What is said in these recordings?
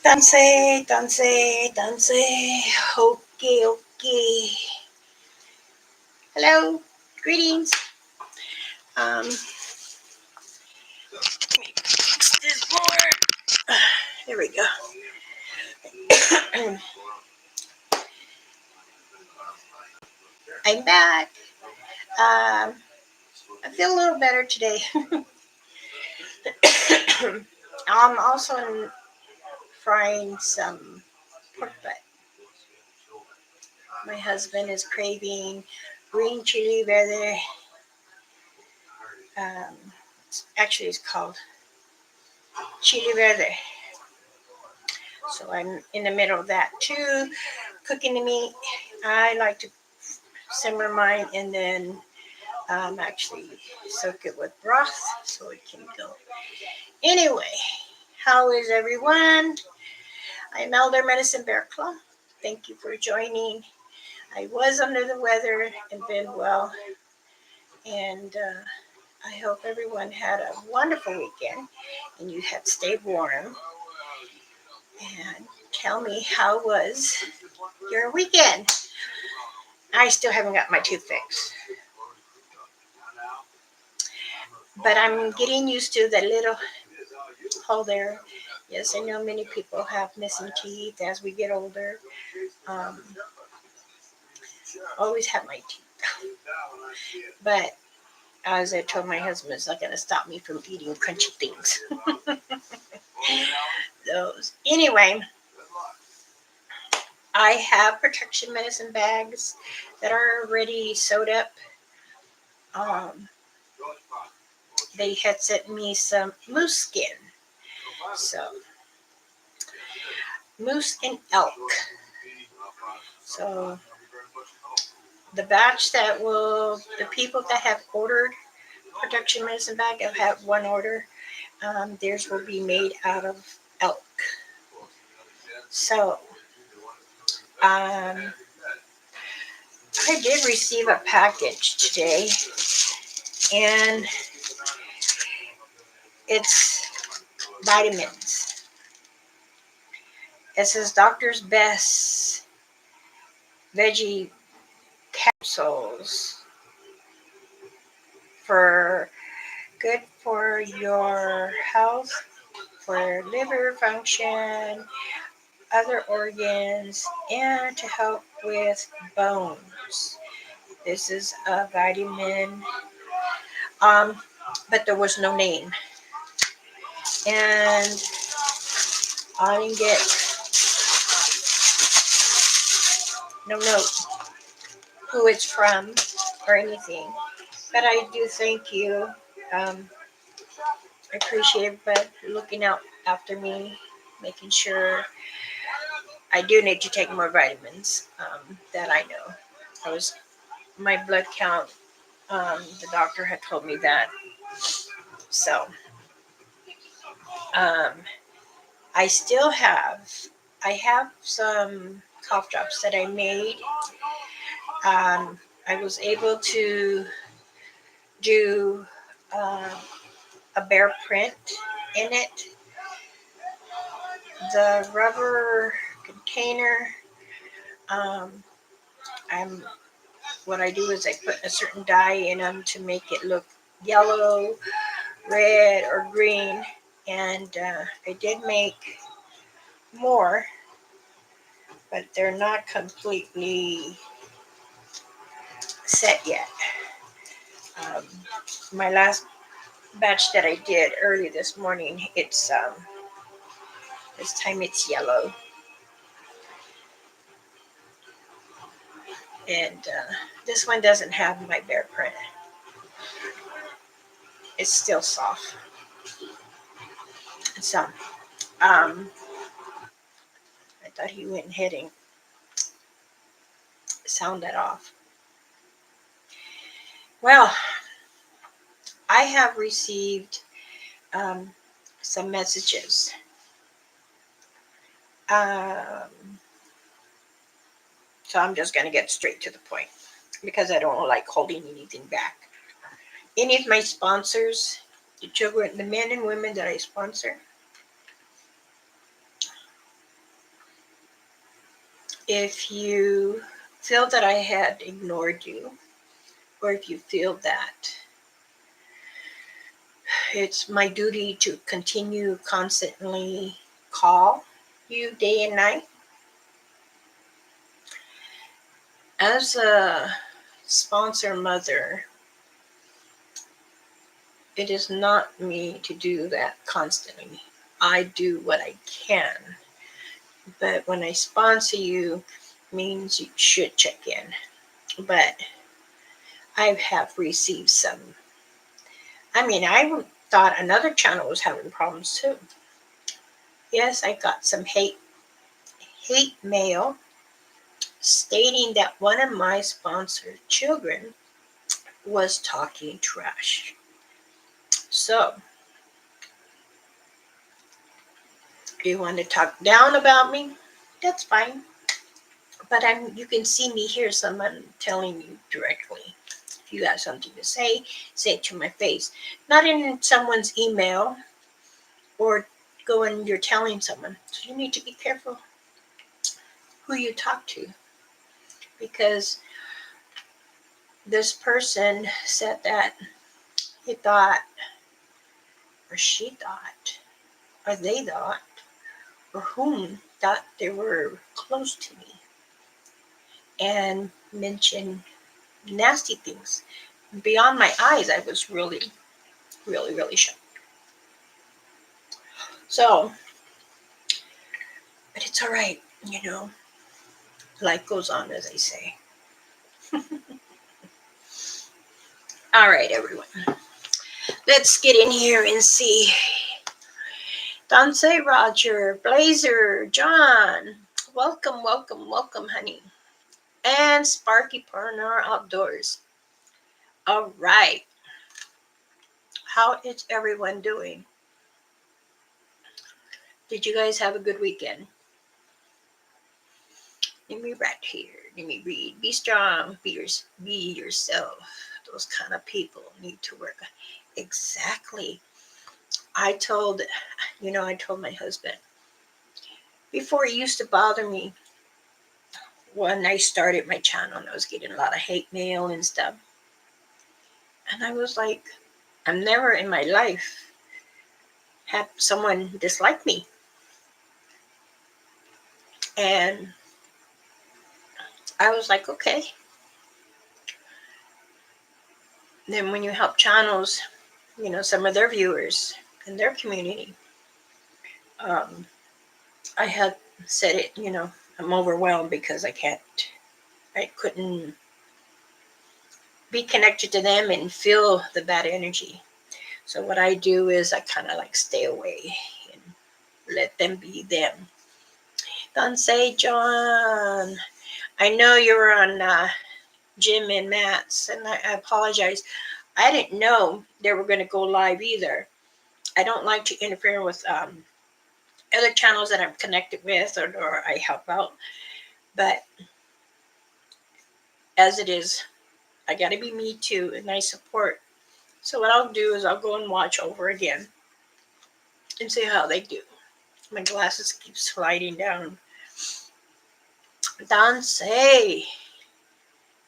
Danse, danse, danse. Okay, okay. Hello, greetings. Let me fix this board. There we go. I'm back. I feel a little better today. I'm also frying some pork butt. My husband is craving green chili verde. Um, Actually, it's called chili verde. So I'm in the middle of that too, cooking the meat. I like to simmer mine and then actually soak it with broth so it can go. Anyway, how is everyone? I'm Elder Medicine Bear Claw. Thank you for joining. I was under the weather and been well, and I hope everyone had a wonderful weekend and you have stayed warm. And tell me, how was your weekend? I still haven't got my tooth fixed, but I'm getting used to that little hole there. Yes, I know many people have missing teeth as we get older. Um, always have my teeth, but as I told my husband, it's not going to stop me from eating crunchy things. Those. Anyway, I have protection medicine bags that are already sewed up. Um, they had sent me some moose skin. So, moose and elk. So, the people that have ordered protection medicine bag, I've had one order. Theirs will be made out of elk. So, I did receive a package today, and it's vitamins. It says Doctor's Best Veggie Capsules for good for your health, for liver function, other organs, and to help with bones. This is a vitamin, but there was no name, and I didn't get no note who it's from or anything. But I do thank you. Um, I appreciate it, looking out after me, making sure I do need to take more vitamins. That I know. I was my blood count. The doctor had told me that. So um, I still have. I have some cough drops that I made. I was able to do a bear print in it. The rubber container. Um, I'm what I do is I put a certain dye in them to make it look yellow, red, or green. And I did make more, but they're not completely set yet. Um, my last batch that I did early this morning, it's this time it's yellow, and this one doesn't have my bear print. It's still soft. So I thought he went ahead and sound that off. Well, I have received um, some messages. So I'm just going to get straight to the point because I don't like holding anything back. Any of my sponsors, the children, the men and women that I sponsor, If you feel that I had ignored you, or if you feel that it's my duty to continue constantly call you day and night, as a sponsor mother, it is not me to do that constantly. I do what I can. But when I sponsor you, means you should check in. But I have received some. I mean, I thought another channel was having problems too. Yes, I got some hate mail stating that one of my sponsored children was talking trash. So, if you want to talk down about me, that's fine. But you can see me hear someone telling you directly. If you got something to say it to my face. Not in someone's email or go and you're telling someone. So you need to be careful who you talk to. Because this person said that he thought, or she thought, or they thought, or whom thought they were close to me and mentioned nasty things. Beyond my eyes, I was really, really, really shocked. So, but it's all right, life goes on, as I say. All right, everyone. Let's get in here and see. Dante, Roger, Blazer, John. Welcome, welcome, welcome, honey. And Sparky Partner Outdoors. All right. How is everyone doing? Did you guys have a good weekend? Let me write here. Let me read. Be strong. Be yourself. Those kind of people need to work. Exactly. I told my husband, before it used to bother me when I started my channel and I was getting a lot of hate mail and stuff. And I was like, I've never in my life had someone dislike me. And I was like, okay. Then when you help channels, some of their viewers in their community, I had said it, I'm overwhelmed because I couldn't be connected to them and feel the bad energy. So what I do is I kind of like stay away and let them be them. Don't say, John, I know you were on Jim and Matt's, and I apologize. I didn't know they were going to go live either. I don't like to interfere with other channels that I'm connected with or I help out. But as it is, I got to be me too, and I support. So what I'll do is I'll go and watch over again and see how they do. My glasses keep sliding down. Dansei,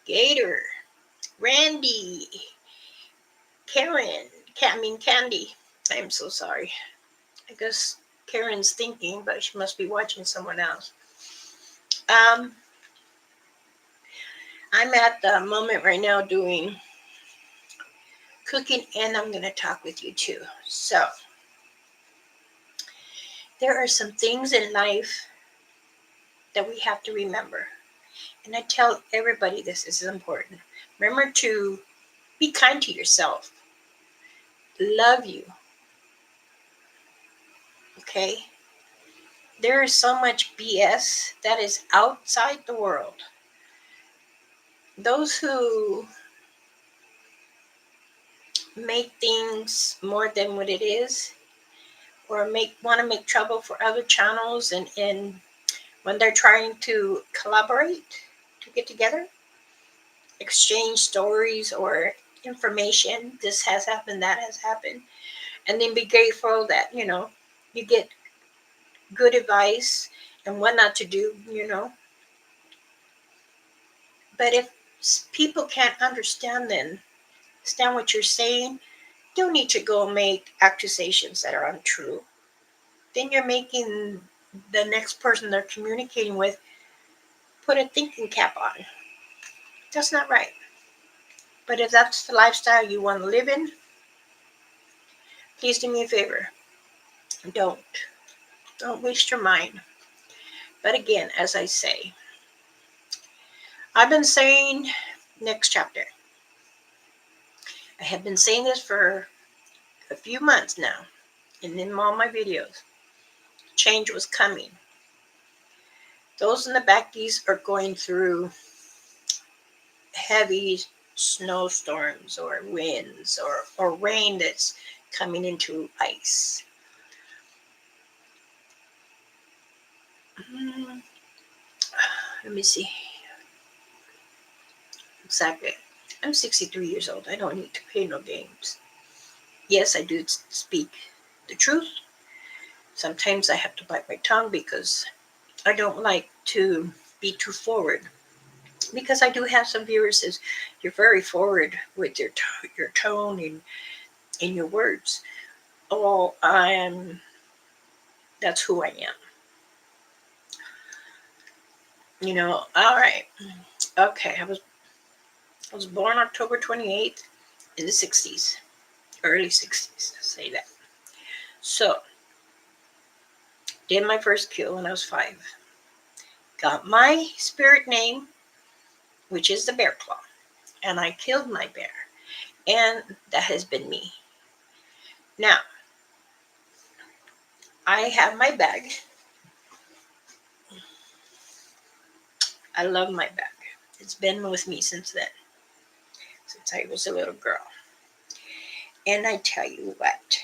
Gator, Randy, Karen, Candy. I'm so sorry. I guess Karen's thinking, but she must be watching someone else. I'm at the moment right now doing cooking, and I'm going to talk with you too. So, there are some things in life that we have to remember. And I tell everybody this is important. Remember to be kind to yourself. Love you. Okay? There is so much BS that is outside the world. Those who make things more than what it is, or want to make trouble for other channels, and when they're trying to collaborate to get together, exchange stories or information, this has happened, that has happened, and then be grateful that you get good advice and what not to do. But if people can't understand what you're saying, you don't need to go make accusations that are untrue. Then you're making the next person they're communicating with put a thinking cap on. That's not right. But if that's the lifestyle you want to live in, please do me a favor. Don't. Don't waste your mind. But again, as I say, I've been saying next chapter. I have been saying this for a few months now, and in all my videos. Change was coming. Those in the backies are going through heavy snowstorms or winds or rain that's coming into ice. Let me see. Exactly. I'm 63 years old. I don't need to play no games. Yes, I do speak the truth. Sometimes I have to bite my tongue because I don't like to be too forward. Because I do have some viewers says you're very forward with your tone and in your words. Oh, that's who I am. All right. Okay, I was born October 28th in the 60s, early 60s, say that. So, did my first kill when I was 5. Got my spirit name, which is the bear claw, and I killed my bear. And that has been me. Now, I have my bag. I love my bag. It's been with me since then, since I was a little girl. And I tell you what,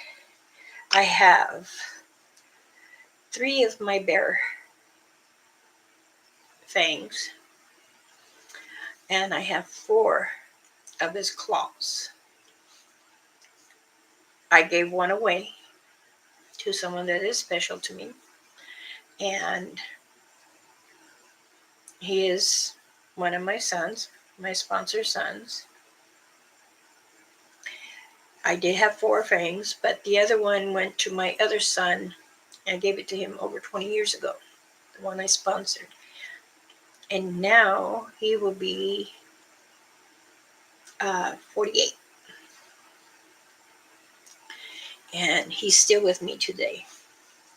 I have 3 of my bear fangs, and I have 4 of his claws. I gave one away to someone that is special to me, and he is one of my sons, my sponsor sons. I did have 4 fangs, but the other one went to my other son. I gave it to him over 20 years ago, the one I sponsored. And now he will be 48. And he's still with me today.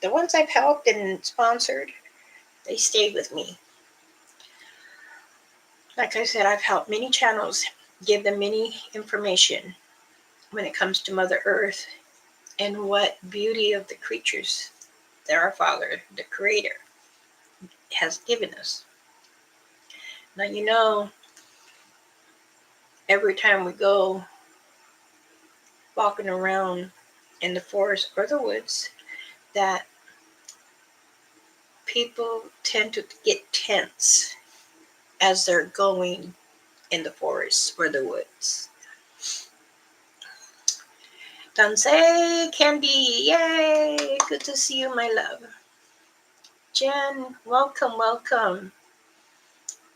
The ones I've helped and sponsored, they stayed with me. Like I said, I've helped many channels, give them many information when it comes to Mother Earth and what beauty of the creatures that our Father, the Creator, has given us. Now, every time we go walking around in the forest or the woods, that people tend to get tense as they're going in the forest or the woods. Tansei Candy, yay! Good to see you, my love. Jen, welcome.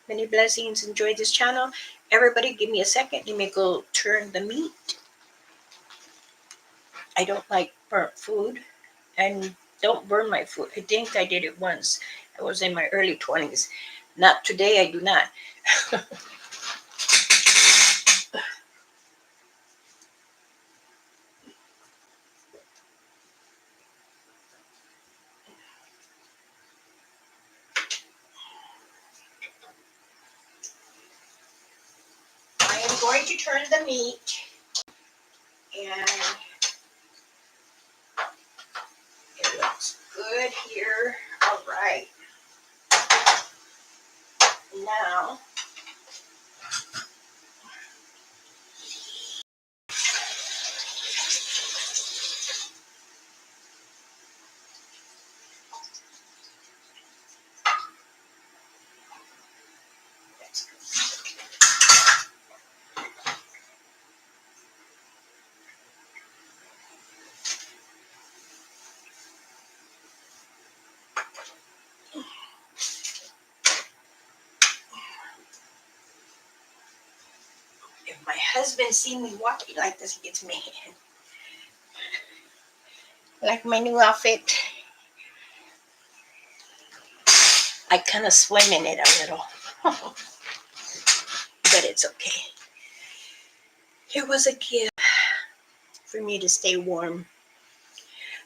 Many blessings. Enjoy this channel. Everybody, give me a second. Let me go turn the meat. I don't like burnt food, and don't burn my food. I think I did it once. I was in my early 20s. Not today, I do not. I am going to turn the meat, and it looks good here. All right. Now, husband see me walking like this, he gets mad. Like my new outfit, I kind of swim in it a little, but it's okay. It was a gift for me to stay warm.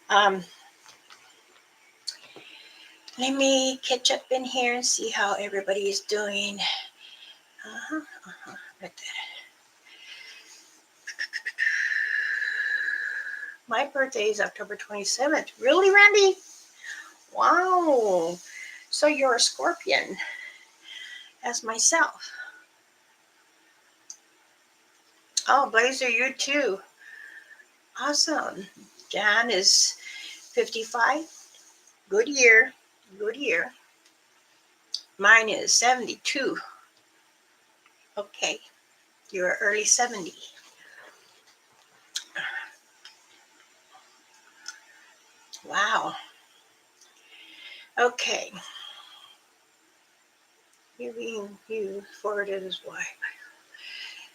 Um, Let me catch up in here and see how everybody is doing. Right there. My birthday is October 27th. Really, Randy? Wow. So you're a Scorpion, as myself. Oh, Blazer, you too. Awesome. Jan is 55. Good year. Good year. Mine is 72. Okay. You're early 70. Wow. Okay. You forwarded as why.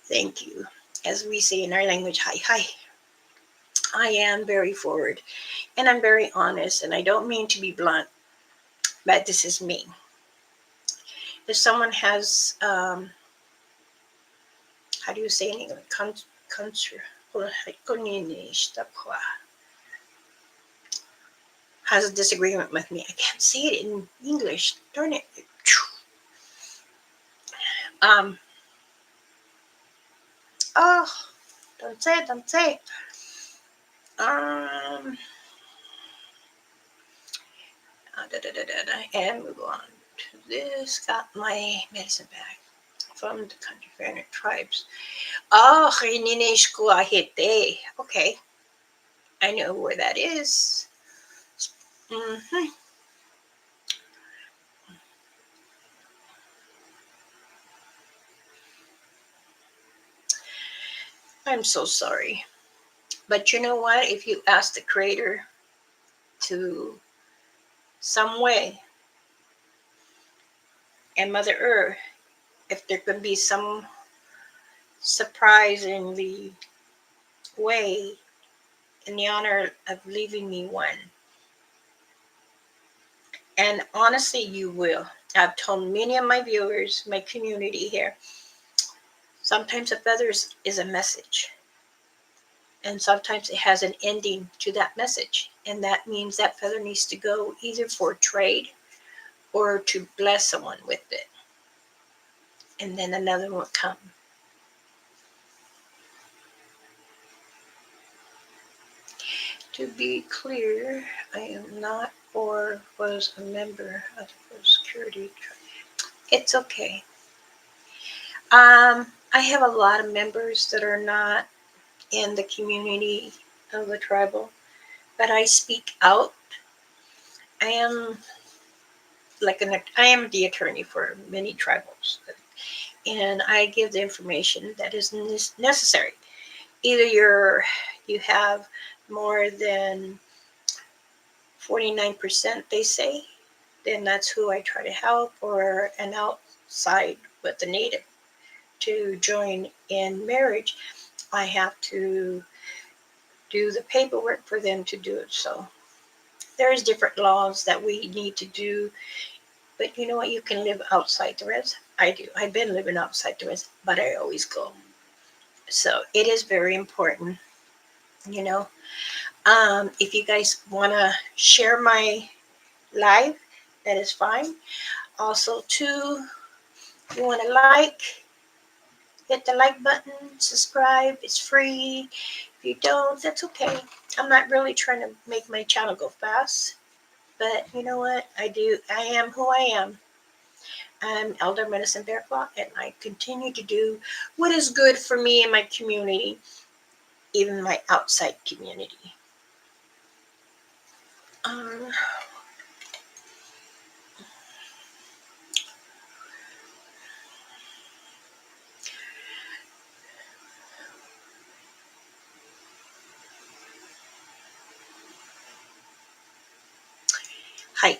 Thank you. As we say in our language, hi, hi. I am very forward and I'm very honest, and I don't mean to be blunt, but this is me. If someone has, how do you say in English? Has a disagreement with me. I can't say it in English. Darn it. Um, oh, don't say it, don't say it. And move on to this. Got my medicine bag from the country fair tribes. Oh, okay. I know where that is. Mm-hmm. I'm so sorry. But you know what? If you ask the creator to some way and Mother Earth, if there could be some surprisingly way in the honor of leaving me one. And honestly, you will. I've told many of my viewers, my community here, sometimes a feather is a message. And sometimes it has an ending to that message. And that means that feather needs to go either for trade or to bless someone with it. And then another one will come. To be clear, I am not or was a member of the security. It's okay. I have a lot of members that are not in the community of the tribal, but I speak out. I am I am the attorney for many tribals, and I give the information that is necessary. Either you have more than 49%, they say, then that's who I try to help, or an outside with the native to join in marriage. I have to do the paperwork for them to do it. So there's different laws that we need to do. But you know what? You can live outside the res. I do. I've been living outside the res, but I always go. So it is very important, you know. If you guys want to share my live, that is fine. Also, too, if you want to hit the like button, subscribe. It's free. If you don't, that's okay. I'm not really trying to make my channel go fast. But you know what? I am who I am. I'm Elder Medicine Bearclaw, and I continue to do what is good for me and my community, even my outside community. Um, Hi.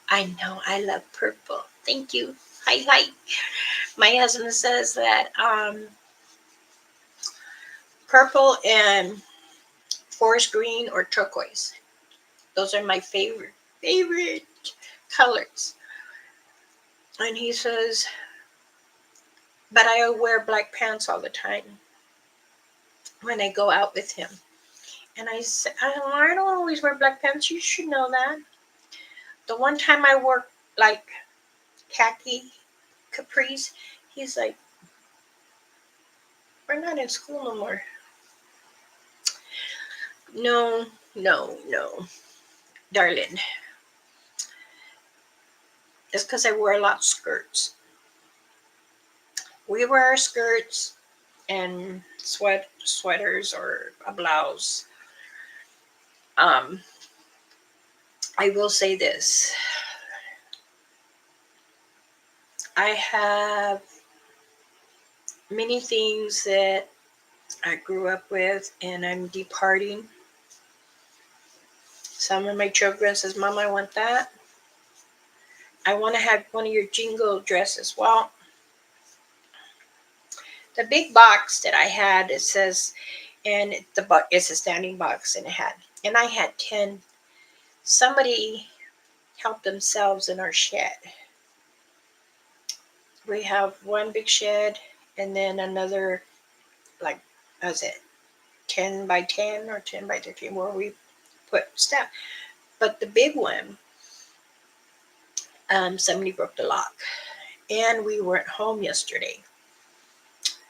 I I know I love purple. Thank you. Hi, hi. My husband says that purple and forest green or turquoise. Those are my favorite colors. And he says, but I wear black pants all the time when I go out with him. And I said, I don't always wear black pants. You should know that. The one time I wore like khaki capris, he's like, we're not in school no more. No, no, no, darling. It's because I wear a lot of skirts. We wear skirts and sweaters or a blouse. Um, I will say this. I have many things that I grew up with and I'm departing. Some of my children says, Mom, I want that. I want to have one of your jingle dresses. Well, the big box that I had, it says, and it's a standing box, and I had 10. Somebody helped themselves in our shed. We have one big shed, and then another, like, was it 10 by 10 or 10 by 13, where we put stuff. But the big one, somebody broke the lock, and we weren't home yesterday.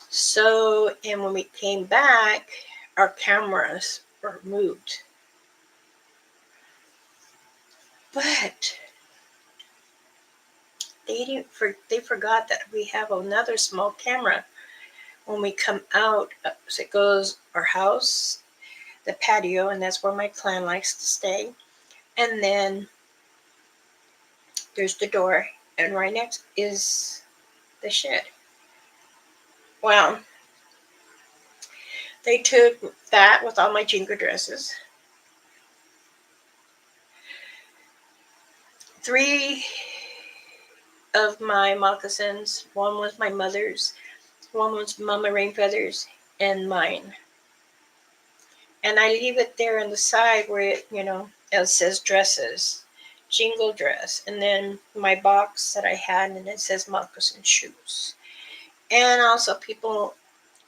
So, and when we came back, our cameras were moved. But they forgot that we have another small camera when we come out. So it goes our house, the patio, and that's where my clan likes to stay. And then there's the door, and right next is the shed. Well, they took that with all my jingle dresses. 3 of my moccasins. One was my mother's, one was Mama Rainfeather's, and mine. And I leave it there on the side where it says dresses, jingle dress, and then my box that I had, and it says moccasin shoes. And also, people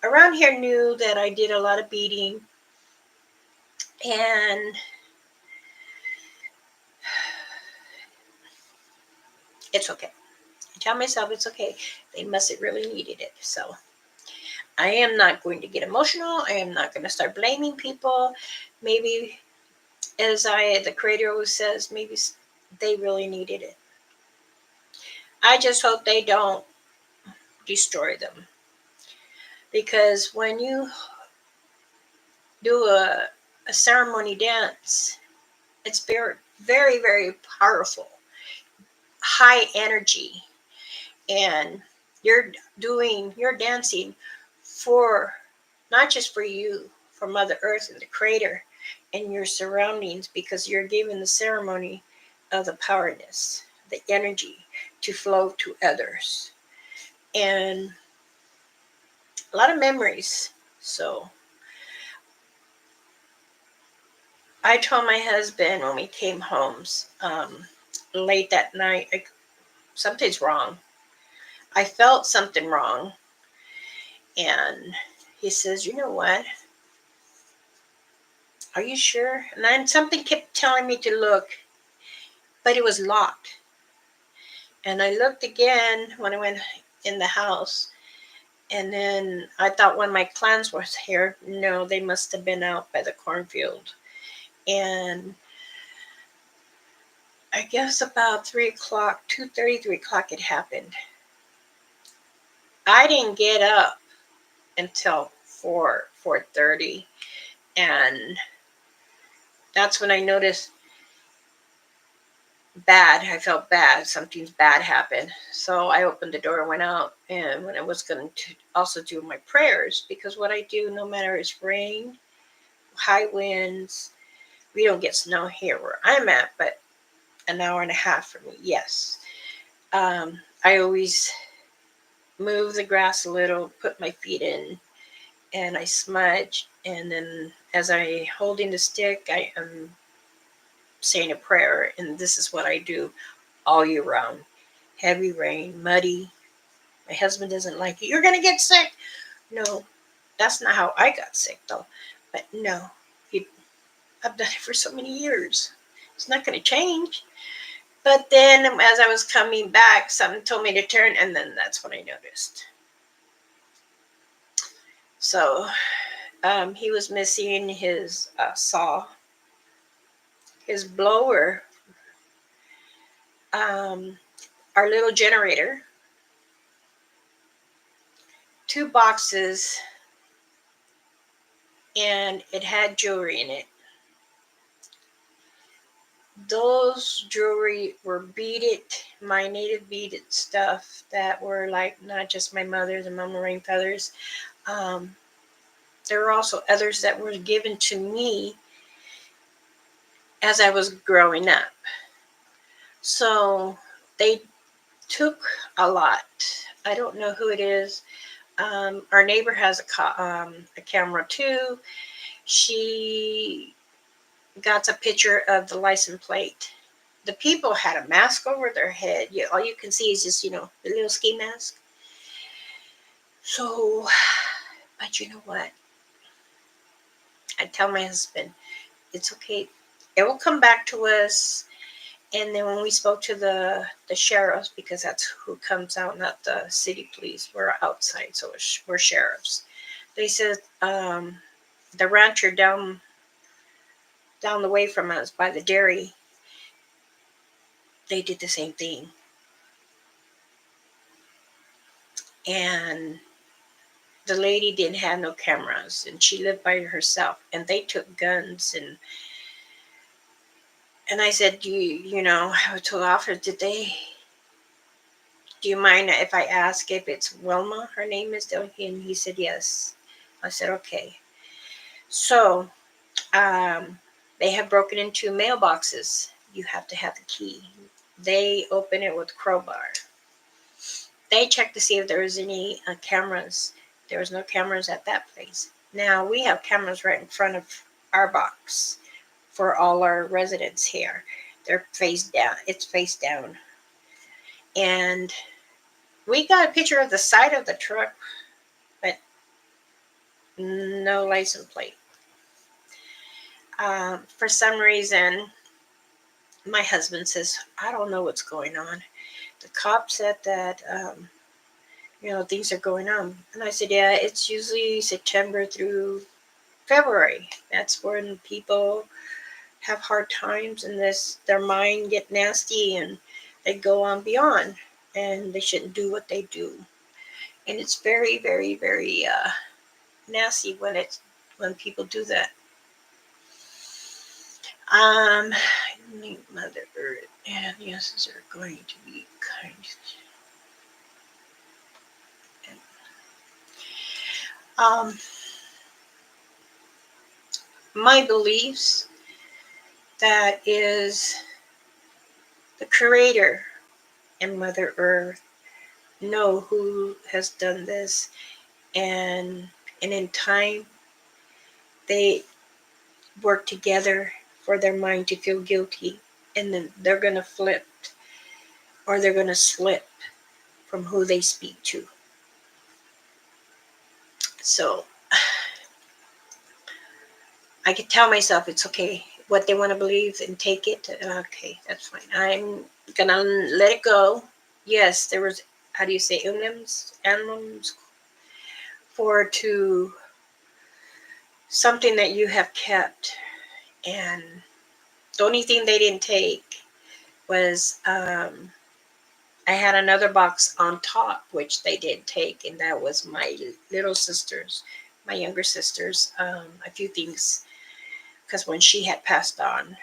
around here knew that I did a lot of beading, and it's okay. I tell myself it's okay. They must have really needed it. So I am not going to get emotional. I am not going to start blaming people. Maybe, the creator always says, maybe they really needed it. I just hope they don't destroy them. Because when you do a ceremony dance, it's very, very, very powerful, high energy, and you're dancing for, not just for you, for Mother Earth and the Creator and your surroundings, because you're giving the ceremony of the powerness, the energy to flow to others, and a lot of memories. So I told my husband when we came home late that night, something's wrong. I felt something wrong. And he says, you know what? Are you sure? And then something kept telling me to look, but it was locked. And I looked again when I went in the house. And then I thought one of my clans was here. No, they must have been out by the cornfield. And I guess about 3 o'clock, 2:30, 3 o'clock, it happened. I didn't get up until 4:30, and that's when I noticed bad. I felt bad. Something's bad happened. So I opened the door and went out, and when I was going to also do my prayers, because what I do, no matter it's rain, high winds, we don't get snow here where I'm at, but an hour and a half for me. Yes. I always move the grass a little, put my feet in, and I smudge. And then as I holding the stick, I am saying a prayer. And this is what I do all year round. Heavy rain, muddy. My husband doesn't like it. You're going to get sick. No, that's not how I got sick, though. But no, I've done it for so many years. It's not going to change. But then as I was coming back, something told me to turn, and then that's when I noticed. So he was missing his saw, his blower, our little generator, 2 boxes, and it had jewelry in it. Those jewelry were beaded, my native beaded stuff that were like not just my mother's and Mama Rain feathers. There were also others that were given to me as I was growing up. So they took a lot. I don't know who it is. Our neighbor has a camera too. She got a picture of the license plate. The people had a mask over their head. All you can see is just, the little ski mask. So, but you know what? I tell my husband, it's okay. It will come back to us. And then when we spoke to the sheriffs, because that's who comes out, not the city police, we're outside, so we're sheriffs. They said the rancher down the way from us by the dairy, they did the same thing. And the lady didn't have no cameras, and she lived by herself, and they took guns. And I said, I told the officer, do you mind if I ask if it's Wilma, her name is, and he said yes. I said okay. So they have broken into mailboxes. You have to have the key. They open it with a crowbar. They checked to see if there was any cameras. There was no cameras at that place. Now we have cameras right in front of our box for all our residents here. They're face down. It's face down. And we got a picture of the side of the truck, but no license plate. For some reason, my husband says, I don't know what's going on. The cop said that, things are going on. And I said, yeah, it's usually September through February. That's when people have hard times and their mind get nasty and they go on beyond, and they shouldn't do what they do. And it's very, very, very nasty when people do that. Mother Earth and yeses are going to be kind. My beliefs, that is the Creator and Mother Earth know who has done this, and in time they work together for their mind to feel guilty, and then they're going to flip, or they're going to slip from who they speak to. So I could tell myself it's okay. What they want to believe and take it. Okay, that's fine. I'm going to let it go. Yes, there was, how do you say, animals to something that you have kept. And the only thing they didn't take was, I had another box on top, which they did take, and that was my little sisters, my younger sisters, a few things, because when she had passed on,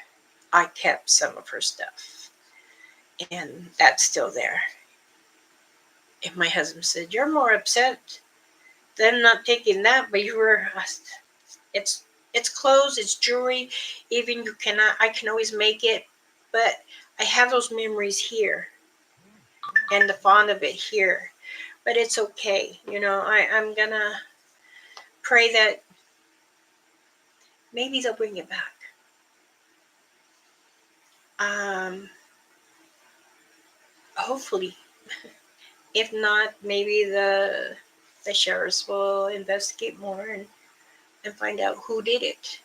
I kept some of her stuff, and that's still there. And my husband said, "You're more upset than not taking that, but you were." It's clothes, it's jewelry. Even I can always make it, but I have those memories here and the fond of it here. But it's okay. I'm gonna pray that maybe they'll bring it back. Um, Hopefully. If not, maybe the sheriffs will investigate more and find out who did it.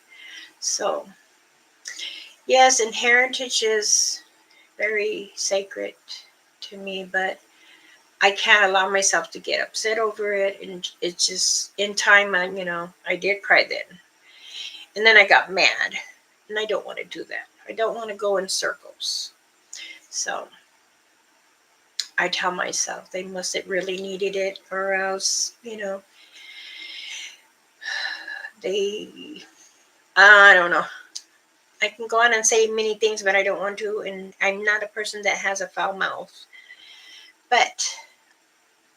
So yes, and heritage is very sacred to me, but I can't allow myself to get upset over it. And it's just in time, I did cry then. And then I got mad. And I don't want to do that. I don't want to go in circles. So I tell myself they must have really needed it, or else, they, I don't know. I can go on and say many things, but I don't want to. And I'm not a person that has a foul mouth. But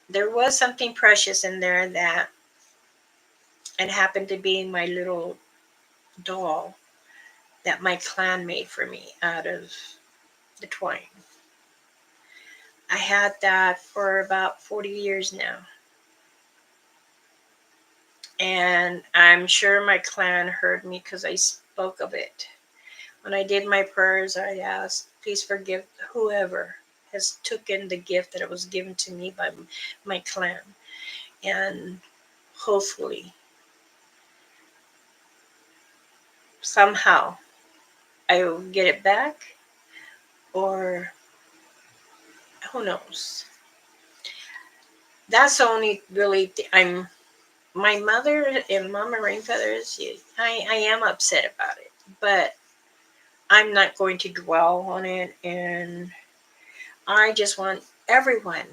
there was something precious in there that it happened to be my little doll that my clan made for me out of the twine. I had that for about 40 years now. And I'm sure my clan heard me because I spoke of it. When I did my prayers, I asked, please forgive whoever has taken the gift that was given to me by my clan. And hopefully, somehow, I will get it back, or who knows. That's only really, I'm my mother and Mama Rainfeathers, I am upset about it, but I'm not going to dwell on it. And I just want everyone,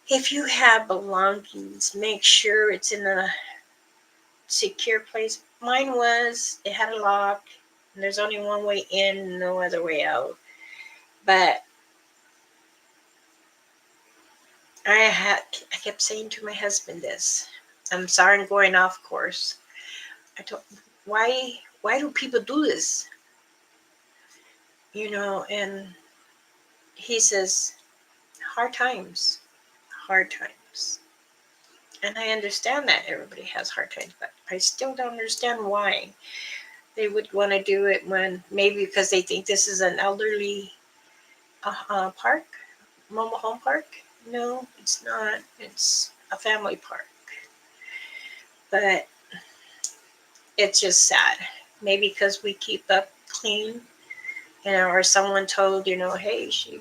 if you have belongings, make sure it's in a secure place. Mine was, it had a lock, and there's only one way in, no other way out. But I kept saying to my husband this. I'm sorry I'm going off course. I told, why do people do this? And he says, hard times, hard times. And I understand that everybody has hard times, but I still don't understand why they would want to do it, when maybe because they think this is an elderly park, mobile home park. No, it's not. It's a family park. But it's just sad. Maybe because we keep up clean, or someone told, hey, she,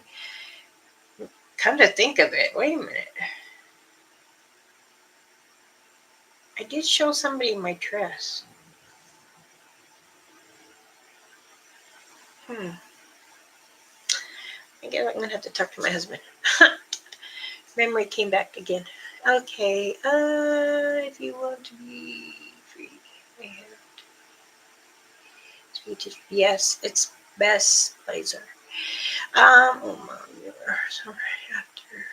come to think of it, wait a minute. I did show somebody my dress. I guess I'm going to have to talk to my husband. Memory came back again. Okay, if you want to be free, I have to. Yes, it's best blazer. Oh my, sorry, after.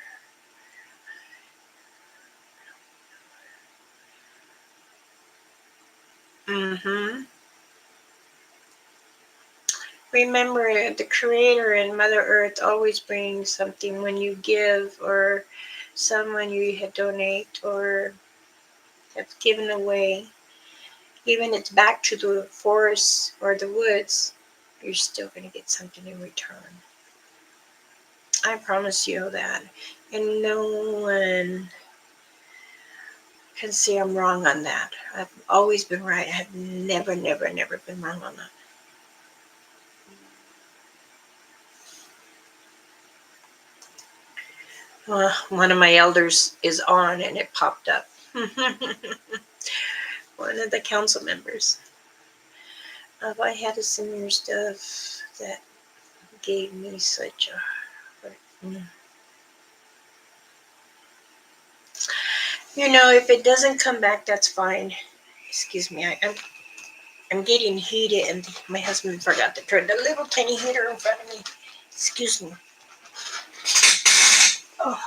Mm-hmm. Remember, the Creator and Mother Earth always brings something when you give, or someone you had donate or have given away. Even it's back to the forest or the woods, you're still going to get something in return. I promise you that. And no one can say I'm wrong on that. I've always been right. I have never, never, never been wrong on that. One of my elders is on and it popped up. One of the council members. I had a similar stuff that gave me such a. If it doesn't come back, that's fine. Excuse me, I'm getting heated, and my husband forgot to turn the little tiny heater in front of me. Excuse me. Oh,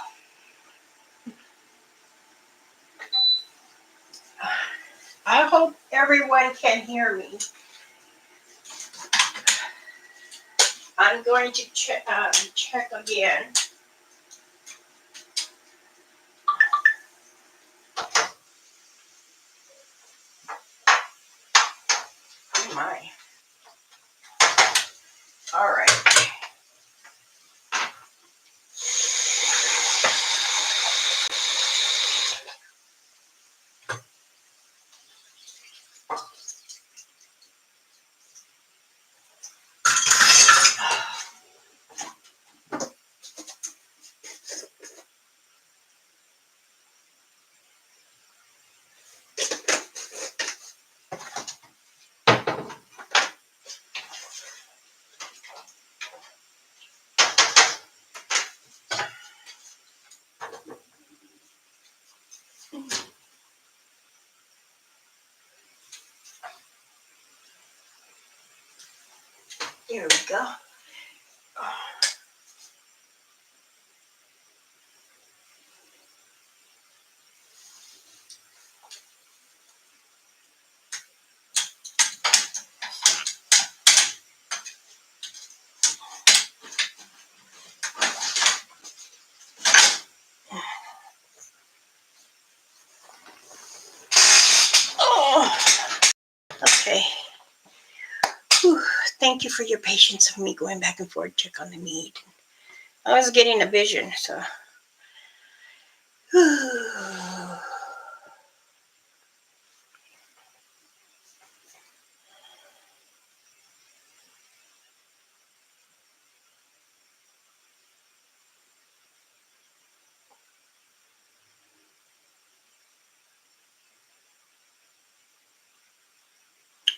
I hope everyone can hear me. I'm going to check again. Oh my. All right. Here we go. Oh, okay. Whew. Thank you for your patience of me going back and forth to check on the meat. I was getting a vision, so.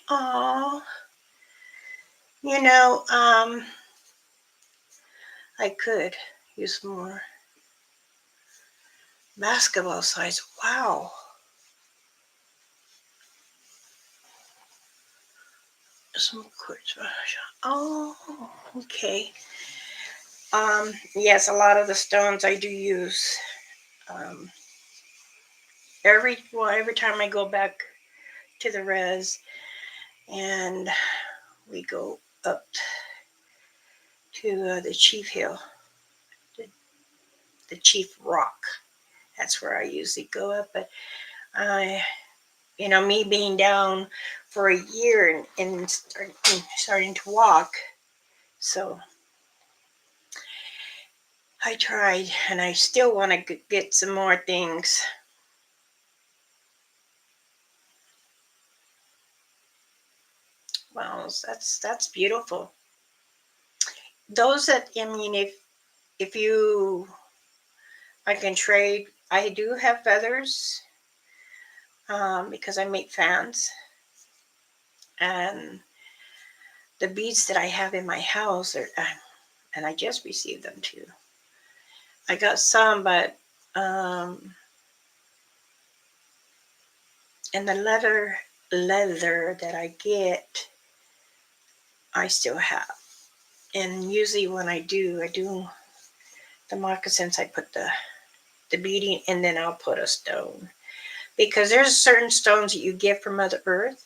Oh, you know, I could use more basketball size. Wow. Some quartz. Oh, okay. Yes, a lot of the stones I do use. Um, every time I go back to the res and we go up to the Chief Hill, the, the Chief Rock. That's where I usually go up. But I, me being down for a year and starting to walk, so I tried, and I still want to get some more things. Wow, that's beautiful. Those that if you I can trade. I do have feathers because I make fans, and the beads that I have in my house are, and I just received them too. I got some, but and the leather that I get, I still have. And usually when I do the moccasins. I put the beading, and then I'll put a stone, because there's certain stones that you get from Mother Earth,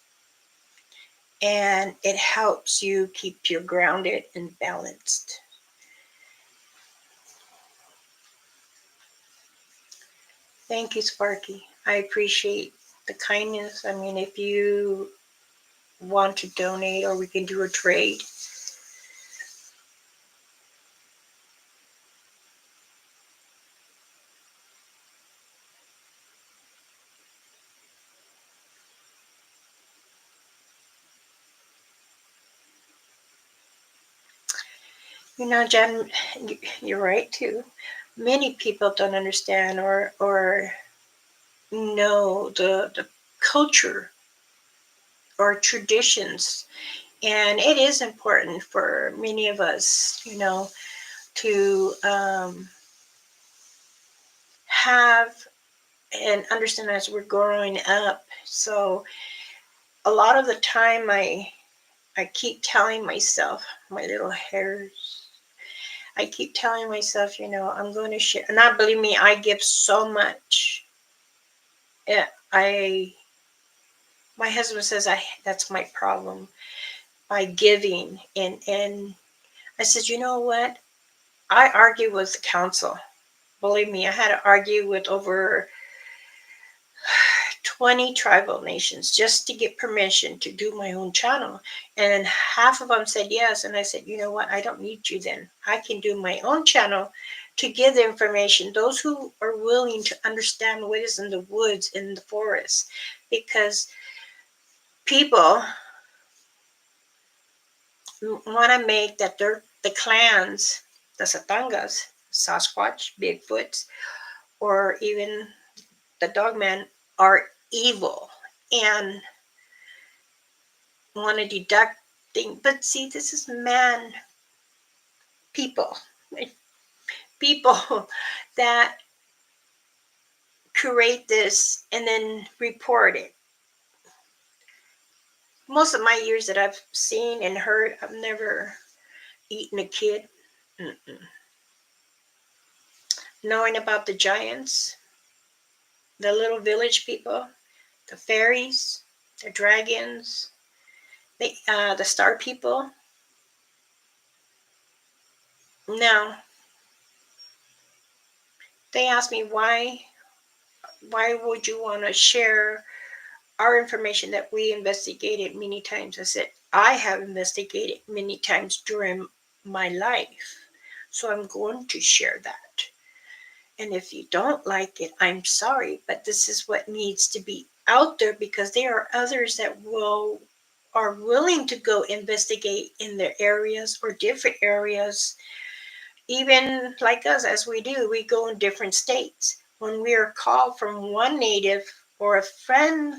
and it helps you keep you grounded and balanced. Thank you, Sparky. I appreciate the kindness. I mean, if you want to donate, or we can do a trade. Jen, you're right too. Many people don't understand or know the culture or traditions, and it is important for many of us, to have and understand as we're growing up. So a lot of the time, I keep telling myself, my little hairs, I keep telling myself, I'm going to share. Not believe me, I give so much. Yeah, my husband says that's my problem, by giving, and I said, you know what? I argue with the council. Believe me, I had to argue with over 20 tribal nations just to get permission to do my own channel. And half of them said yes. And I said, you know what? I don't need you then. I can do my own channel to give the information, those who are willing to understand what is in the woods, in the forest. Because people want to make that they're the clans, the Satangas, Sasquatch, Bigfoots, or even the Dogman are evil and want to deduct things. But see, this is man people, people that create this and then report it. Most of my years that I've seen and heard, I've never eaten a kid. Mm-mm. Knowing about the giants, the little village people, the fairies, the dragons, the star people. Now, they asked me why would you want to share our information that we investigated many times. I said, I have investigated many times during my life, so I'm going to share that. And if you don't like it, I'm sorry, but this is what needs to be out there because there are others that are willing to go investigate in their areas or different areas, even like us, as we do, we go in different states. When we are called from one native or a friend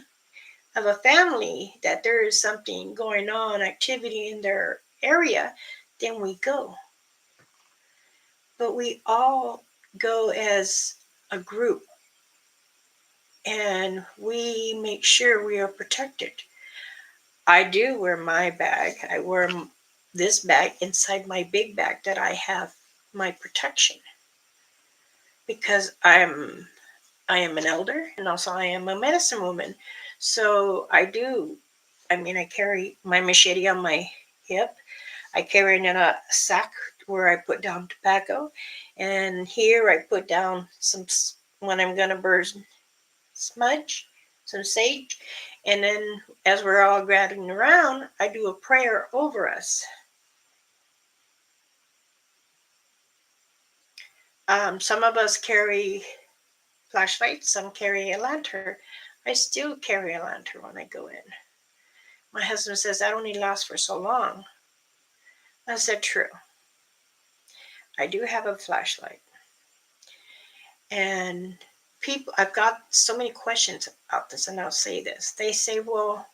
of a family that there is something going on, activity in their area, then we go. But we all go as a group and we make sure we are protected. I do wear my bag. I wear this bag inside my big bag that I have my protection because I am an elder and also I am a medicine woman. So I carry my machete on my hip. I carry it in a sack where I put down tobacco. And here I put down when I'm going to burn smudge, some sage. And then as we're all gathering around, I do a prayer over us. Some of us carry flashlights, some carry a lantern. I still carry a lantern when I go in. My husband says that only lasts for so long. I said, true. I do have a flashlight. And I've got so many questions about this, and I'll say this. They say, well,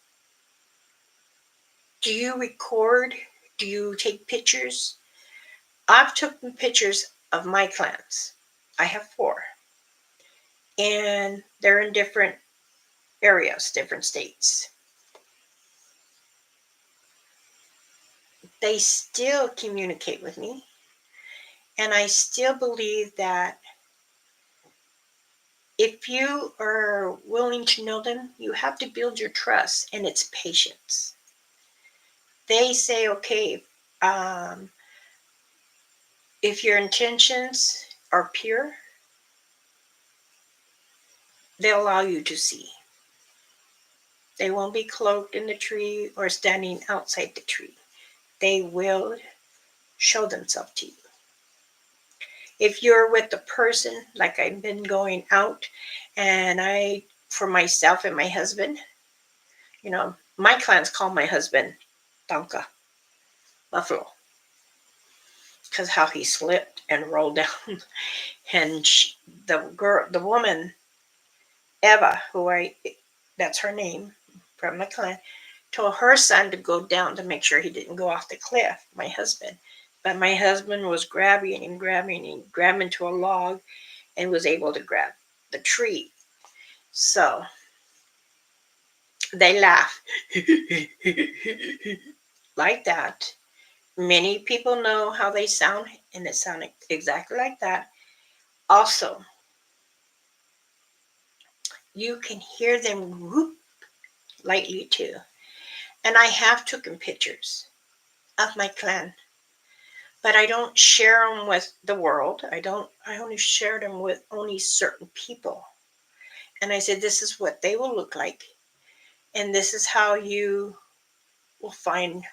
do you record? Do you take pictures? I've taken pictures of my clans. I have 4. And they're in different areas, different states. They still communicate with me. And I still believe that if you are willing to know them, you have to build your trust, and it's patience. They say, okay, if your intentions are pure, they'll allow you to see. They won't be cloaked in the tree or standing outside the tree. They will show themselves to you. If you're with the person, like I've been going out, and for myself and my husband, my clans call my husband Tonka, Buffalo, because how he slipped and rolled down. And the woman, Eva, that's her name from the clan, told her son to go down to make sure he didn't go off the cliff, my husband. But my husband was grabbing to a log and was able to grab the tree. So they laugh like that. Many people know how they sound, and it sounded exactly like that. Also, you can hear them whoop lightly too. And I have taken pictures of my clan, but I don't share them with the world. I only share them with only certain people. And I said, this is what they will look like. And this is how you will find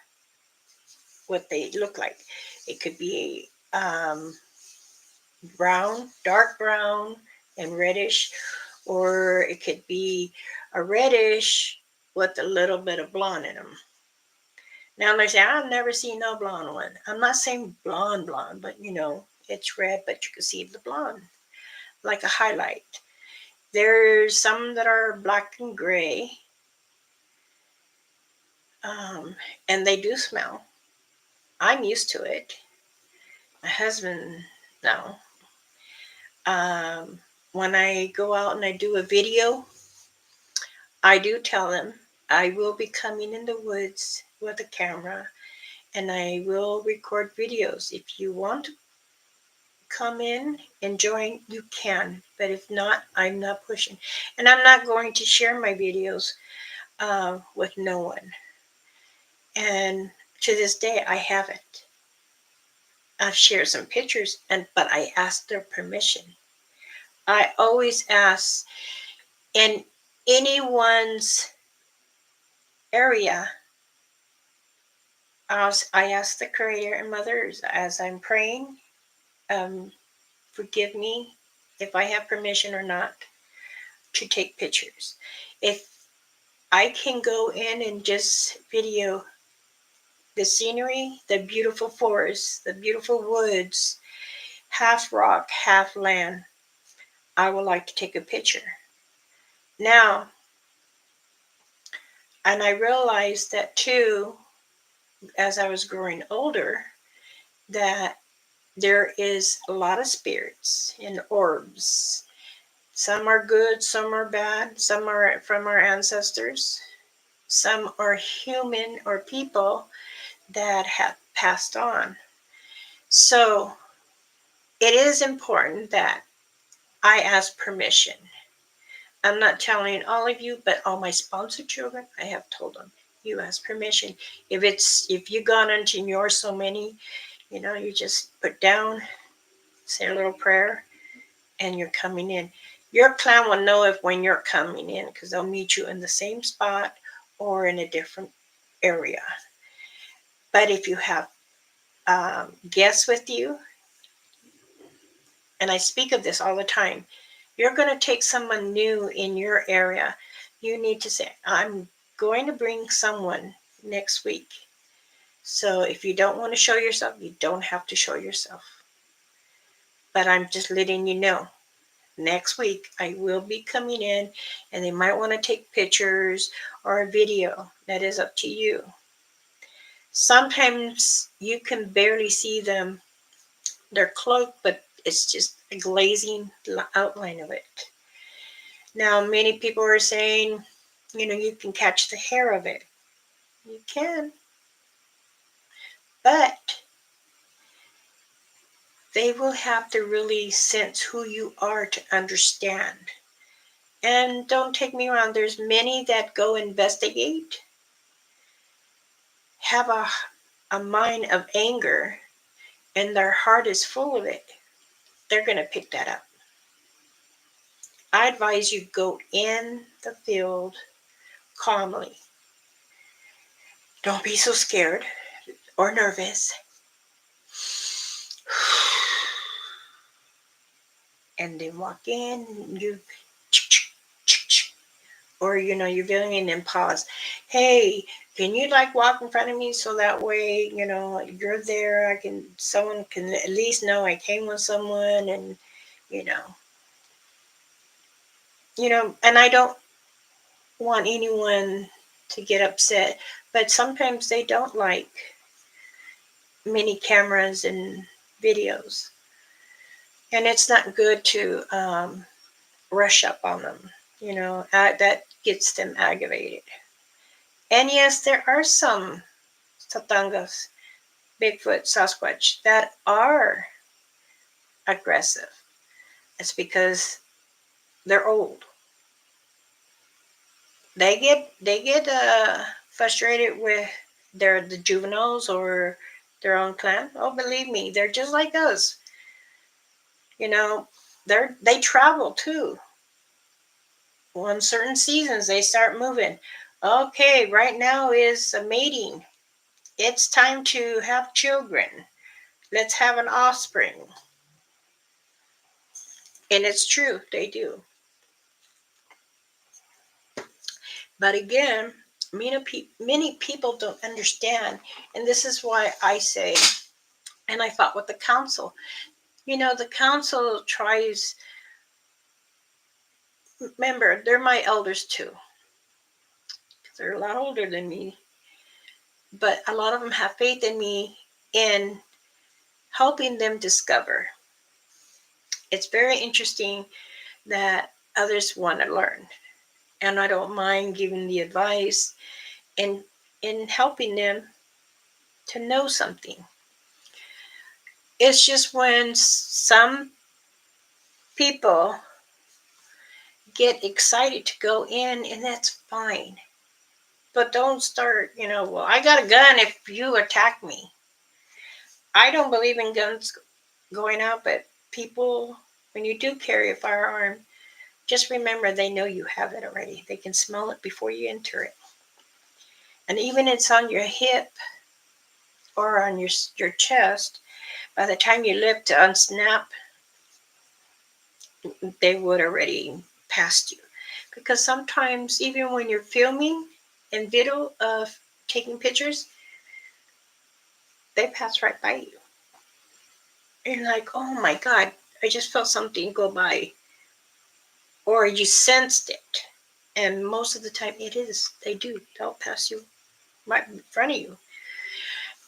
what they look like. It could be brown, dark brown, and reddish, or it could be a reddish with a little bit of blonde in them. Now they say, I've never seen no blonde one. I'm not saying blonde, but it's red, but you can see the blonde, like a highlight. There's some that are black and gray, and they do smell. I'm used to it. My husband, no. When I go out and I do a video, I do tell them I will be coming in the woods with a camera and I will record videos. If you want to come in and join, you can. But if not, I'm not pushing. And I'm not going to share my videos with no one. And to this day, I haven't. I've shared some pictures, but I asked their permission. I always ask in anyone's area. I ask the Creator and Mothers as I'm praying, um, forgive me if I have permission or not to take pictures. If I can go in and just video the scenery, the beautiful forests, the beautiful woods, half rock, half land, I would like to take a picture. Now, and I realized that too, as I was growing older, that there is a lot of spirits and orbs. Some are good, some are bad, some are from our ancestors, some are human or people that have passed on. So it is important that I ask permission. I'm not telling all of you, but all my sponsored children, I have told them, you ask permission. If you gone into your so many, you just put down, say a little prayer, and you're coming in. Your clan will know if when you're coming in because they'll meet you in the same spot or in a different area. But if you have guests with you, and I speak of this all the time, you're going to take someone new in your area. You need to say, I'm going to bring someone next week. So if you don't want to show yourself, you don't have to show yourself. But I'm just letting you know. Next week, I will be coming in and they might want to take pictures or a video. That is up to you. Sometimes you can barely see them. They're cloaked, but it's just a glazing outline of it. Now, many people are saying, you can catch the hair of it. You can. But they will have to really sense who you are to understand. And don't take me wrong, there's many that go investigate, have a mind of anger, and their heart is full of it. They're going to pick that up. I advise you go in the field calmly. Don't be so scared or nervous. And then walk in, you're feeling in and pause. Hey, can you walk in front of me so that way, you're there. Someone can at least know I came with someone and, you know, and I don't want anyone to get upset, but sometimes they don't like many cameras and videos. And it's not good to rush up on them, that gets them aggravated. And yes, there are some Satangas, Bigfoot, Sasquatch that are aggressive. It's because they're old. They get frustrated with the juveniles or their own clan. Oh, believe me, they're just like us. You know, they travel too. On certain seasons, they start moving. Okay, right now is a mating. It's time to have children. Let's have an offspring. And it's true, they do. But again, many people don't understand. And this is why I say, and I fought with the council. The council tries, remember, they're my elders too. They're a lot older than me. But a lot of them have faith in me in helping them discover. It's very interesting that others want to learn. And I don't mind giving the advice and in helping them to know something. It's just when some people get excited to go in, and that's fine. But don't start, well, I got a gun if you attack me. I don't believe in guns going out, but people, when you do carry a firearm, just remember they know you have it already. They can smell it before you enter it. And even it's on your hip or on your chest, by the time you lift to unsnap, they would already passed you. Because sometimes, even when you're filming and video of taking pictures, they pass right by you. And you're like, oh my God, I just felt something go by. Or you sensed it. And most of the time it is. They do. They'll pass you right in front of you.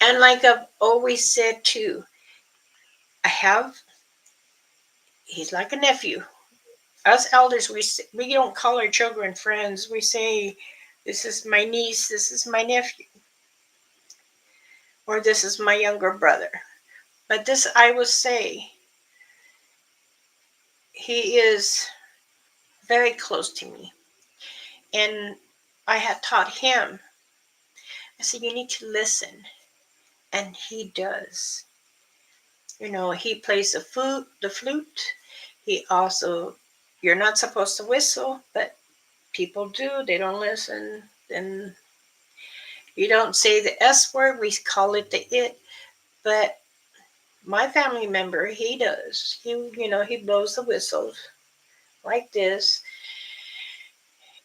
And like I've always said too, he's like a nephew. Us elders, we don't call our children friends. We say, this is my niece, this is my nephew, or this is my younger brother. But this, I will say, he is very close to me. And I had taught him, I said, you need to listen. And he does. He plays the flute. He also, you're not supposed to whistle, but people do. They don't listen. And you don't say the S word. We call it the it. But my family member, he does. He blows the whistles like this.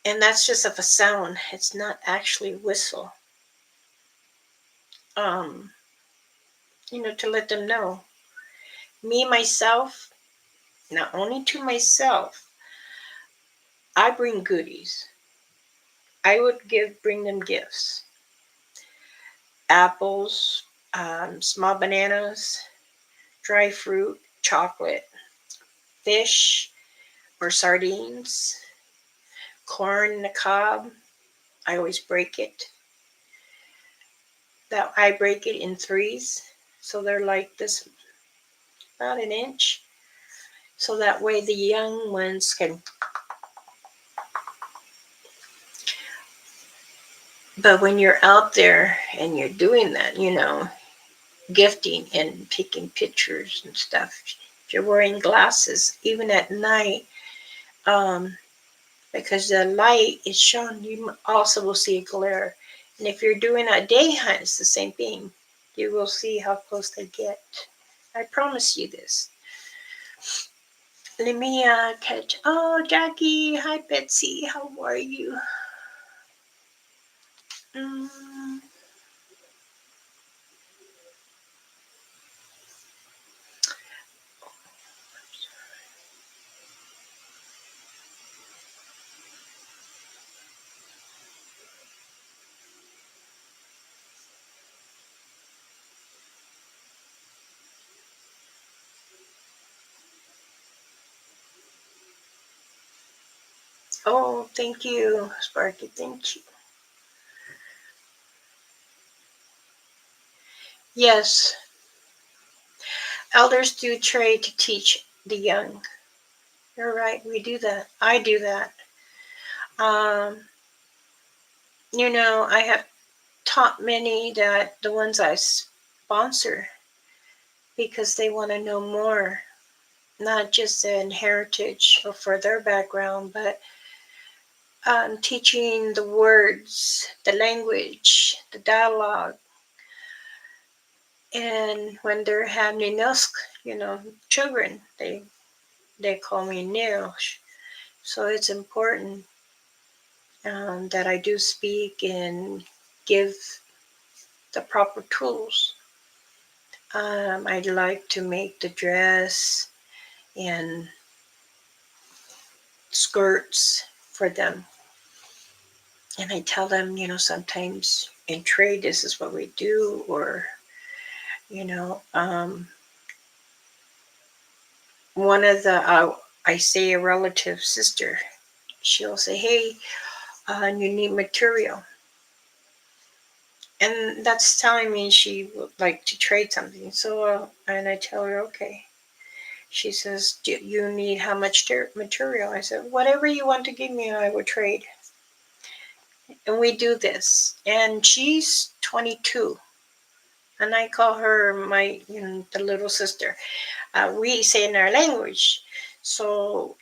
And that's just of a sound. It's not actually whistle. Um, to let them know. Me, myself, not only to myself, I bring goodies. I would bring them gifts. Apples, small bananas, dry fruit, chocolate, fish or sardines, corn in the cob. I always break it. That I break it in threes, so they're like this, about an inch. So that way the young ones can. But when you're out there and you're doing that, gifting and taking pictures and stuff, if you're wearing glasses, even at night, because the light is shown, you also will see a glare. And if you're doing a day hunt, it's the same thing. You will see how close they get. I promise you this. Let me catch. Oh, Jackie. Hi, Betsy. How are you? Mm. Oh, thank you, Sparky. Thank you. Yes, elders do try to teach the young. You're right. We do that. I do that. Um, I have taught many that the ones I sponsor because they want to know more, not just in heritage or for their background, but teaching the words, the language, the dialogue. And when they're having enough, children, they call me Nils. So it's important that I do speak and give the proper tools. I'd like to make the dress and skirts for them. And I tell them, sometimes in trade, this is what we do, or, you know, um, one of the, I say a relative sister, she'll say, hey, you need material. And that's telling me she would like to trade something. So, and I tell her, okay. She says, do you need how much material? I said, whatever you want to give me, I would trade. And we do this. And she's 22. And I call her my, the little sister. We say in our language. So,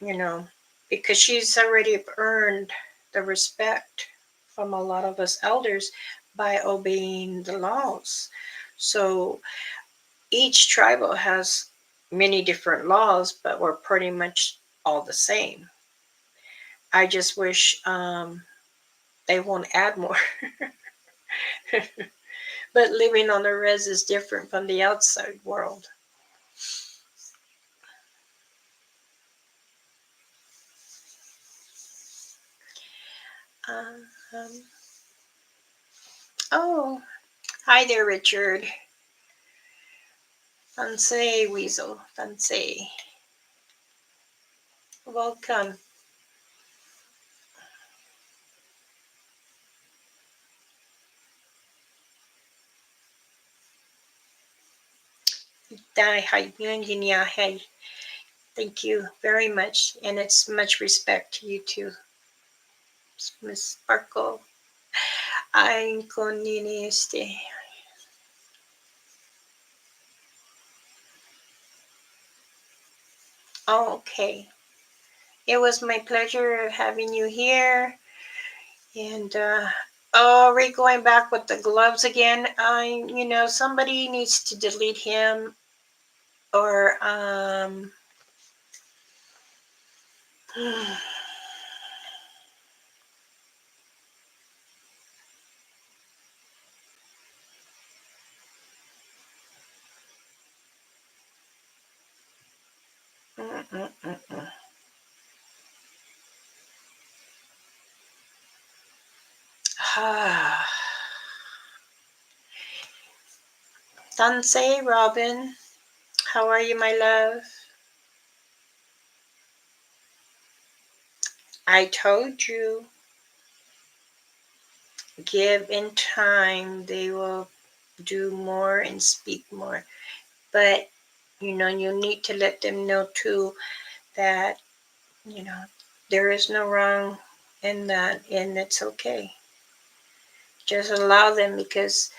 because she's already earned the respect from a lot of us elders by obeying the laws. So each tribal has many different laws, but we're pretty much all the same. I just wish they won't add more. But living on the res is different from the outside world. Um, oh, hi there, Richard. Fancy, Weasel. Fancy. Welcome. Hi, hi. Thank you very much. And it's much respect to you too, Miss Sparkle. Ay, konini Oh, okay. It was my pleasure having you here. And oh, we're going back with the gloves again. Somebody needs to delete him or Dansei, Robin. How are you, my love? I told you, give in time, they will do more and speak more. But, you need to let them know too that, there is no wrong in that and it's okay. Just allow them because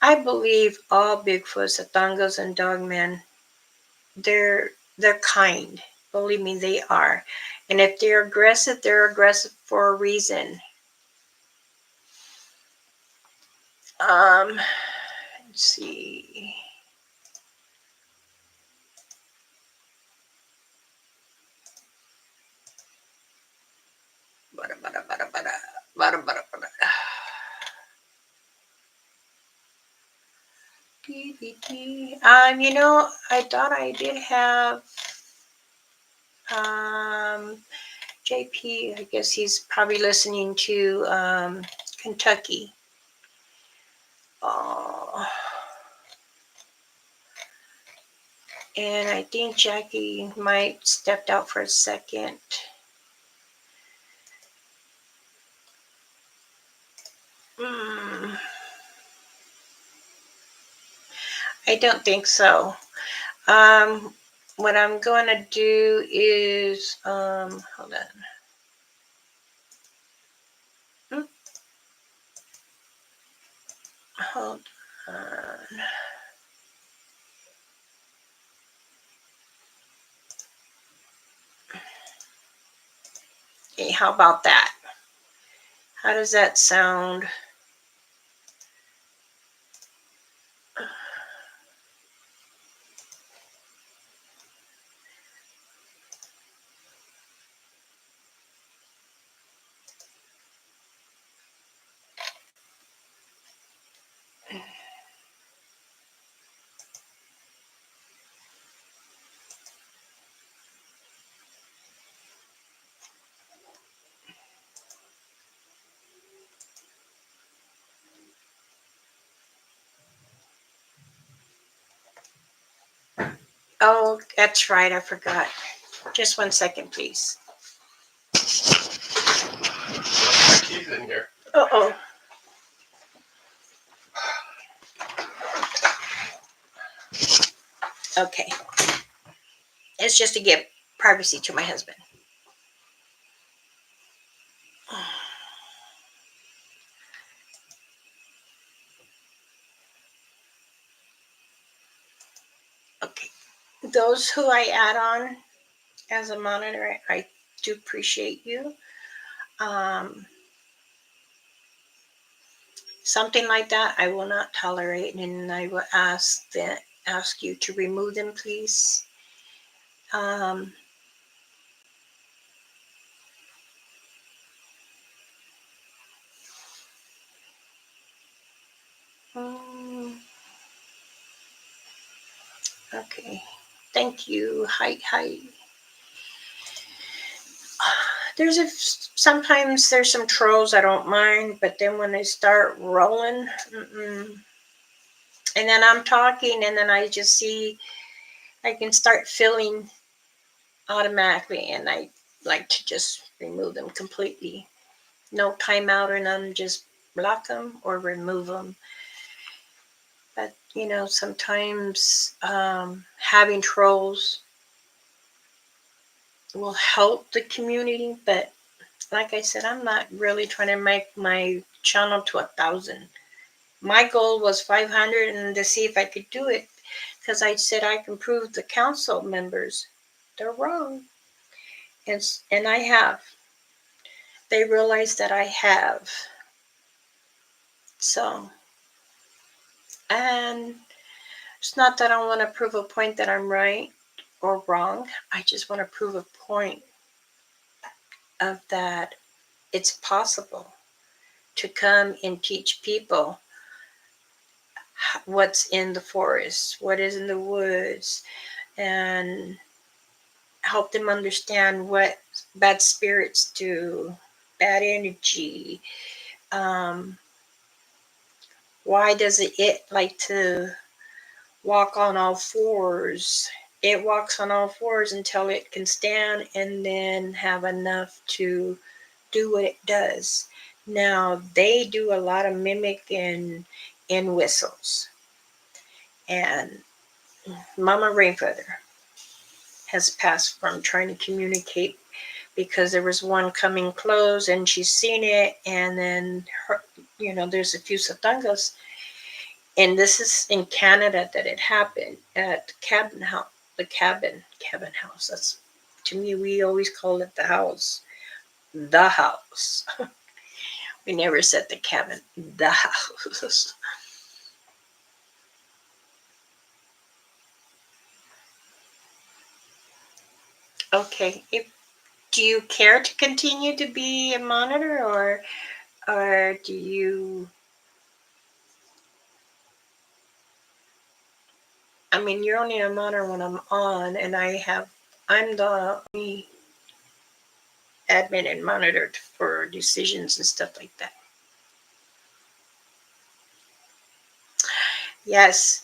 I believe all Bigfoots, Atangos, and Dogmen, they're kind. Believe me, they are. And if they're aggressive for a reason. Let's see. Bada, bada, bada, bada. Bada, bada, bada. I thought I did have JP. I guess he's probably listening to Kentucky. Oh. And I think Jackie might stepped out for a second. I don't think so. What I'm going to do is, hold on. Hold on. Hey, how about that? How does that sound? Oh, that's right. I forgot. Just 1 second, please. Keep it in here. Uh-oh. Okay. It's just to give privacy to my husband. Okay. Those who I add on as a monitor, I do appreciate you. Um, Something like that I will not tolerate, and I will ask you to remove them, please. Um, mm, okay. Thank you. Hi, hi. Sometimes there's some trolls I don't mind, but then when they start rolling, and then I'm talking, and then I just see I can start feeling automatically, and I like to just remove them completely. No timeout or none, just block them or remove them. But sometimes having trolls will help the community, but like I said, I'm not really trying to make my channel to 1,000. My goal was 500, and to see if I could do it, because I said I can prove the council members they're wrong, and I have. They realize that I have. So, and it's not that I want to prove a point that I'm right or wrong. I just want to prove a point of that it's possible to come and teach people what's in the forest, what is in the woods, and help them understand what bad spirits do, bad energy. Um, why does it like to walk on all fours? It walks on all fours until it can stand and then have enough to do what it does. Now, they do a lot of mimicking in whistles. And Mama Rainfeather has passed from trying to communicate because there was one coming close and she's seen it, and then there's a few satangas, and this is in Canada that it happened at cabin house, the cabin house. That's, to me, we always call it the house, the house. We never said the cabin, the house. Okay, do you care to continue to be a monitor, or do you? I mean, you're only a monitor when I'm on, and I'm the only admin and monitor for decisions and stuff like that. Yes.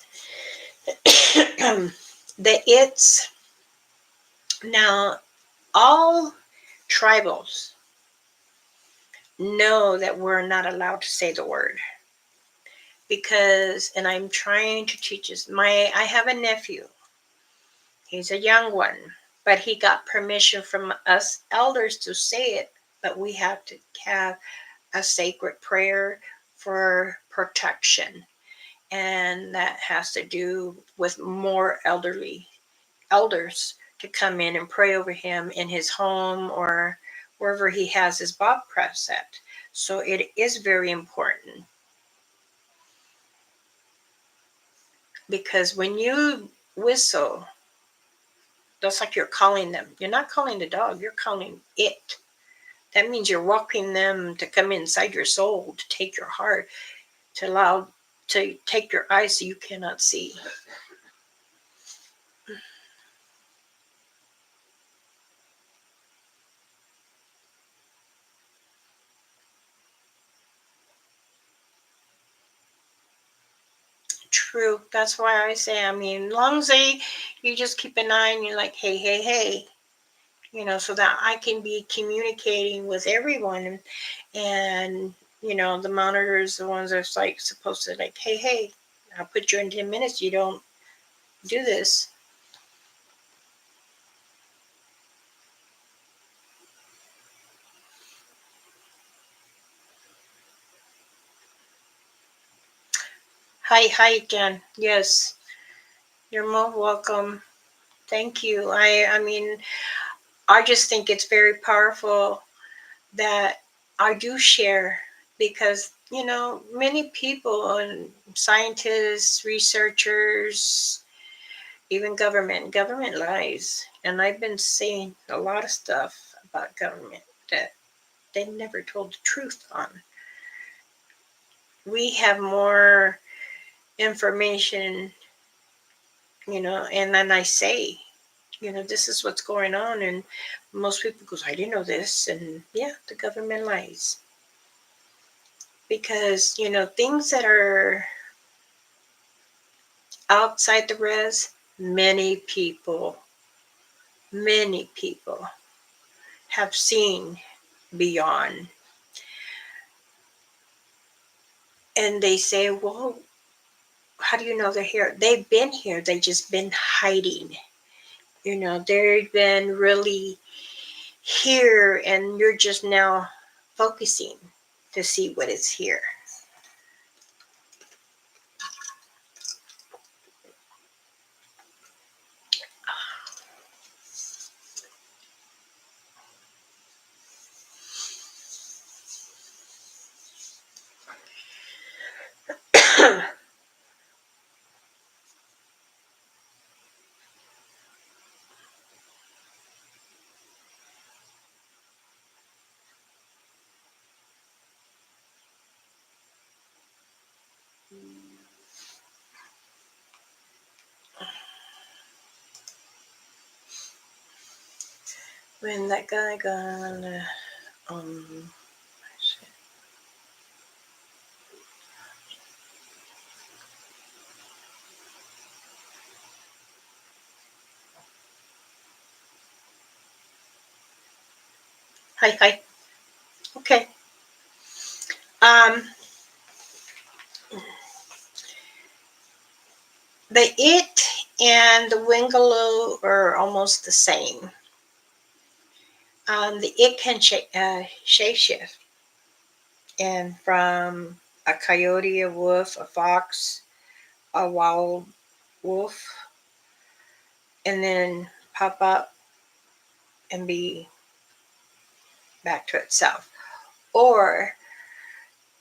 The it's now all tribals know that we're not allowed to say the word, because, and I'm trying to teach us. I have a nephew. He's a young one, but he got permission from us elders to say it. But we have to have a sacred prayer for protection, and that has to do with more elders to come in and pray over him in his home or wherever he has his bob press at. So it is very important, because when you whistle, that's like you're calling them. You're not calling the dog, you're calling it. That means you're welcoming them to come inside your soul, to take your heart, to allow, to take your eyes so you cannot see. True. That's why I say, I mean, long as you just keep an eye and you're like, hey, hey, hey, so that I can be communicating with everyone. And, the monitors, the ones that's like supposed to like, hey, hey, I'll put you in 10 minutes. You don't do this. Hi, Jen. Yes, you're most welcome. Thank you. I mean, I just think it's very powerful that I do share, because, many people and scientists, researchers, even government lies. And I've been saying a lot of stuff about government that they never told the truth on. We have more information, and then I say, this is what's going on. And most people goes, I didn't know this. And yeah, the government lies. Because, things that are outside the res, many people have seen beyond. And they say, well, how do you know they're here? They've been here, they just been hiding. They've been really here, and you're just now focusing to see what is here. When that guy gonna um hi. Okay. um the it and the wingaloo are almost the same. The it can shape shift, and from a coyote, a wolf, a fox, a wild wolf, and then pop up and be back to itself. Or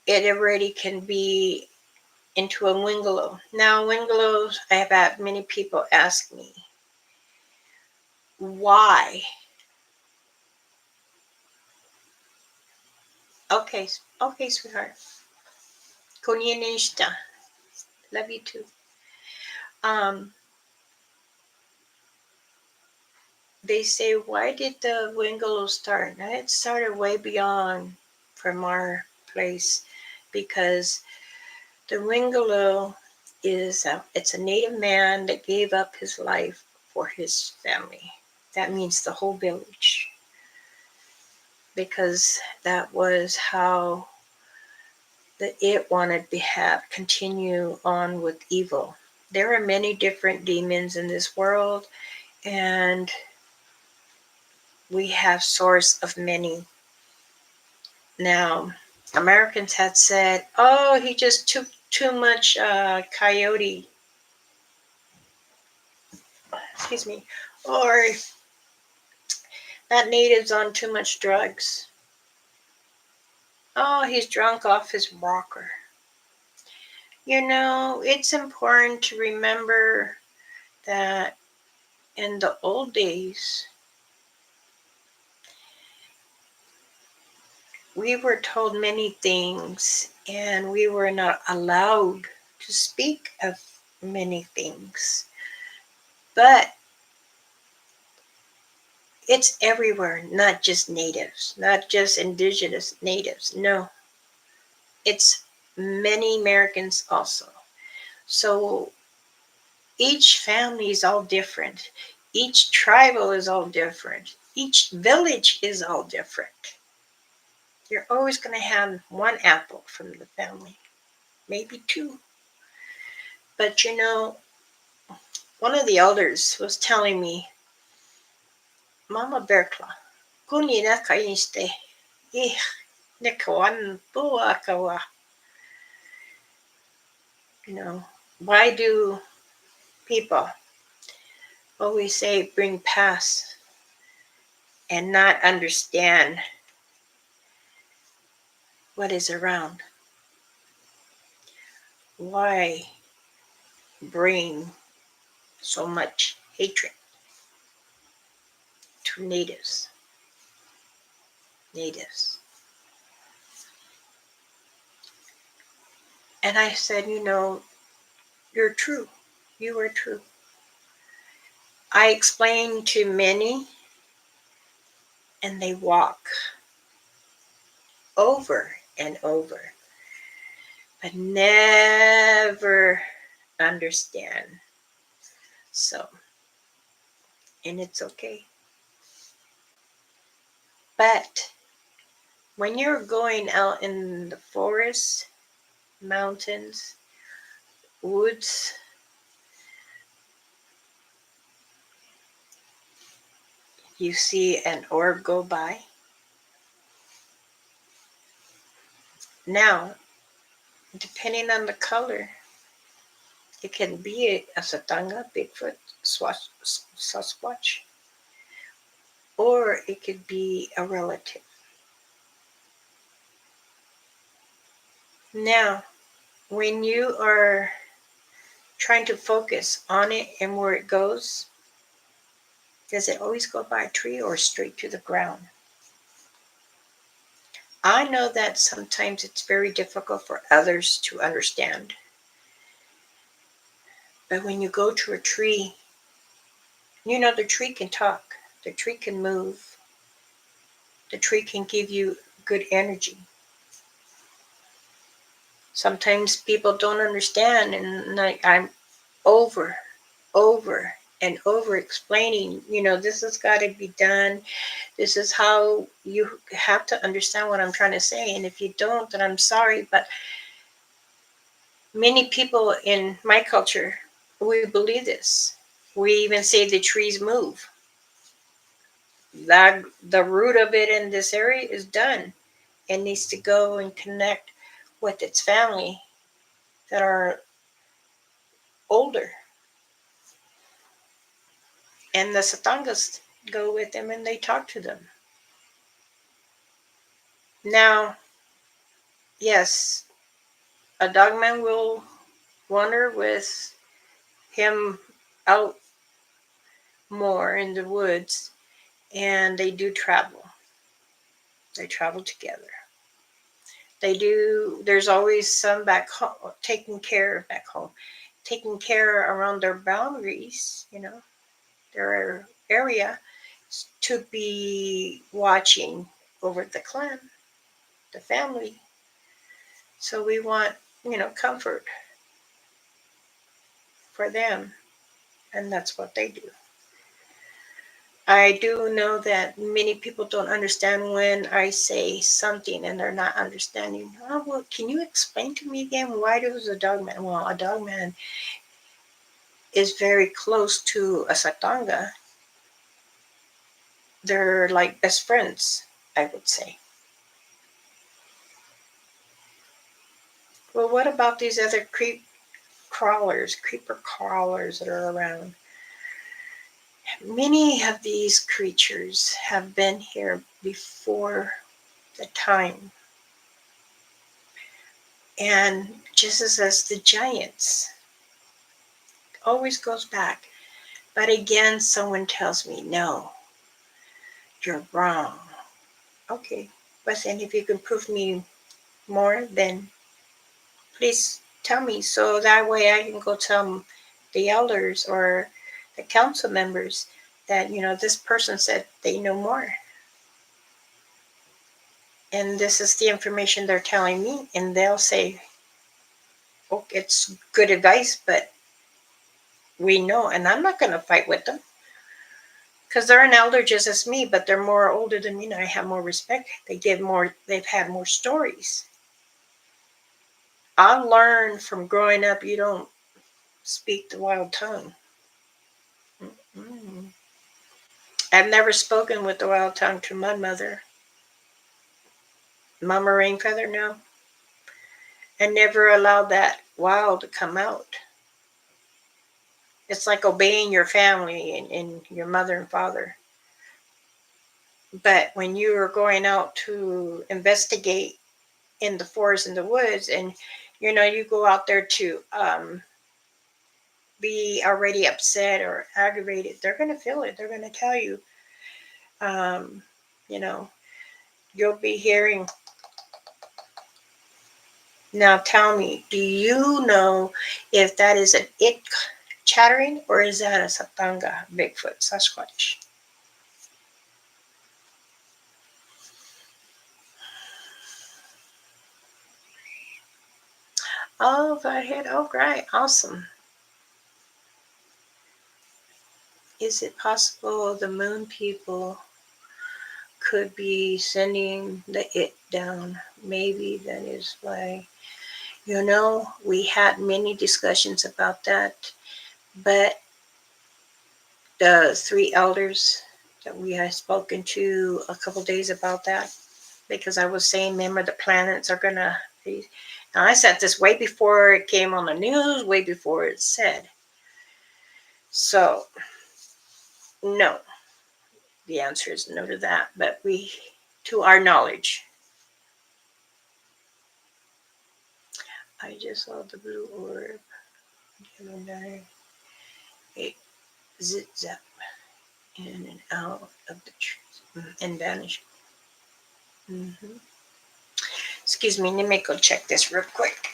it already can be into a wingaloo. Now, wingaloos, I have had many people ask me, why? Okay, okay, sweetheart. Konyanishta. Love you too. Um, they say, why did the wingaloo start? Now, it started way beyond from our place, because the wingaloo it's a native man that gave up his life for his family. That means the whole village, because that was how it wanted to have continue on with evil. There are many different demons in this world, and we have source of many. Now, Americans had said, oh, he just took too much coyote, excuse me, or That native's on too much drugs. Oh, he's drunk off his rocker. It's important to remember that in the old days, we were told many things and we were not allowed to speak of many things. But it's everywhere, not just natives, not just indigenous natives. No, it's many Americans also. So each family is all different. Each tribal is all different. Each village is all different. You're always going to have one apple from the family, maybe two. But one of the elders was telling me, Mama Berkla, kuni na kainste, eh, nekawan kawa. Why do people always say bring past and not understand what is around? Why bring so much hatred to natives? And I said, you're true. You are true. I explain to many and they walk over and over, but never understand. So, and it's okay. But when you're going out in the forest, mountains, woods, you see an orb go by. Now, depending on the color, it can be a Satanga, Bigfoot, Sasquatch, or it could be a relative. Now, when you are trying to focus on it and where it goes, does it always go by a tree or straight to the ground? I know that sometimes it's very difficult for others to understand. But when you go to a tree, the tree can talk, the tree can move, the tree can give you good energy. Sometimes people don't understand, and I'm over and over explaining, this has got to be done. This is how you have to understand what I'm trying to say. And if you don't, then I'm sorry. But many people in my culture, we believe this. We even say the trees move. That the root of it in this area is done and needs to go and connect with its family that are older. And the Satangas go with them and they talk to them. Now, yes, a dogman will wander with him out more in the woods, and they do travel. They travel together. They do. There's always some back home, taking care around their boundaries, their area, to be watching over the clan, the family. So we want, comfort for them, and that's what they do. I do know that many people don't understand when I say something and they're not understanding. Oh, well, can you explain to me again why does a dogman? Well, a dogman is very close to a satanga. They're like best friends, I would say. Well, what about these other creeper crawlers that are around? Many of these creatures have been here before the time. And just as the giants always goes back. But again, someone tells me, no, you're wrong. Okay, but then if you can prove me more, then please tell me so that way I can go tell the elders or the council members that, this person said they know more. And this is the information they're telling me. And they'll say, oh, it's good advice, but we know. And I'm not going to fight with them because they're an elder just as me, but they're more older than me. And I have more respect. They've had more stories. I learned from growing up, you don't speak the wild tongue. Mm-mm. I've never spoken with the wild tongue to my mother. Mama Rainfeather, no. I never allowed that wild to come out. It's like obeying your family and your mother and father. But when you are going out to investigate in the forest and the woods, and you go out there to be already upset or aggravated, they're going to feel it. They're going to tell you. Um, you know, you'll be hearing. Now tell me, do you know if that is an it chattering or is that a Satanga, Bigfoot, Sasquatch? Oh, go ahead. Oh, great. Awesome. Is it possible the moon people could be sending the it down? Maybe that is why. We had many discussions about that, but the three elders that we had spoken to a couple days about that, because I was saying, remember, the planets are gonna be. Now I said this way before it came on the news, way before it said. So, no, the answer is no to that. But to our knowledge, I just saw the blue orb, Gemini, it zip zap in and out of the trees and vanished. Mm-hmm. Excuse me, let me go check this real quick.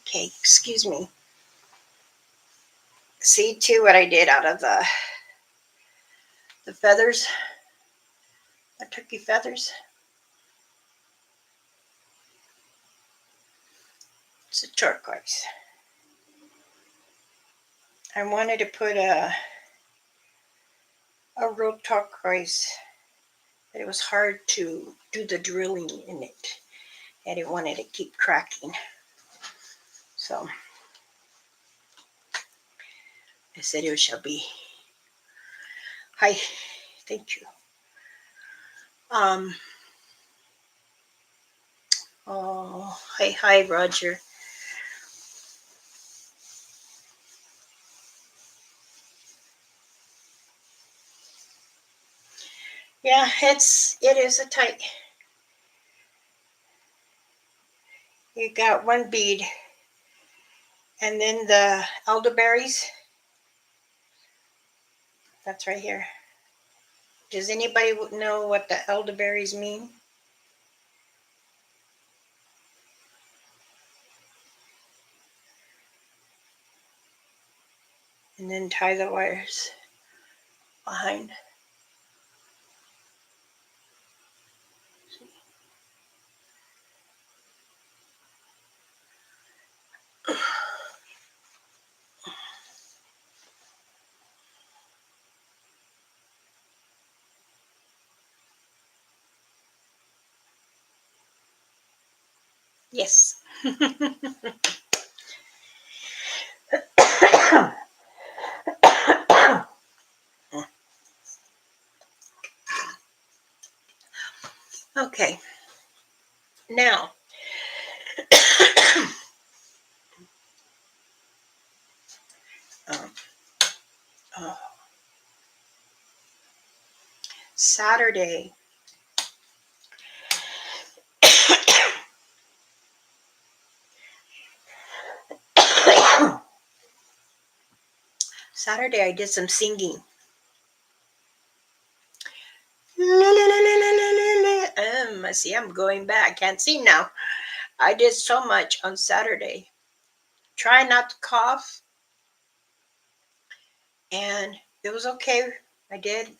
Okay, excuse me. See too what I did out of the feathers, the turkey feathers. It's a turquoise. I wanted to put a road-talk rice. But it was hard to do the drilling in it. And it wanted to keep cracking. So I said it shall be. Hi, thank you. Um, oh, hi, Roger. Yeah, it is a tight. You got one bead, and then the elderberries. That's right here. Does anybody know what the elderberries mean? And then tie the wires behind. Yes. Okay. Now, um, uh, Saturday. Saturday, I did some singing. See, I'm going back. Can't sing now. I did so much on Saturday. Try not to cough, and it was okay. I did,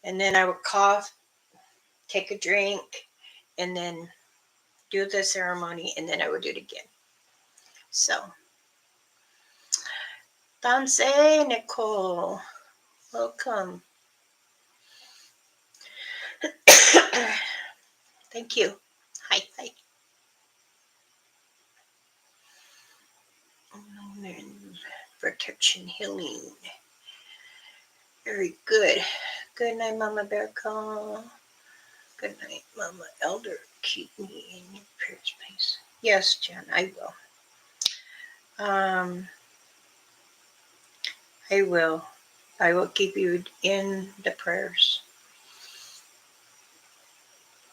and then I would cough, take a drink, and then do the ceremony, and then I would do it again. So, Dance, Nicole, welcome. Thank you. Hi. Protection healing. Very good. Good night, Mama Bear Call. Good night, Mama Elder. Keep me in your prayers, please. Yes, Jen, I will. Um, I will. I will keep you in the prayers.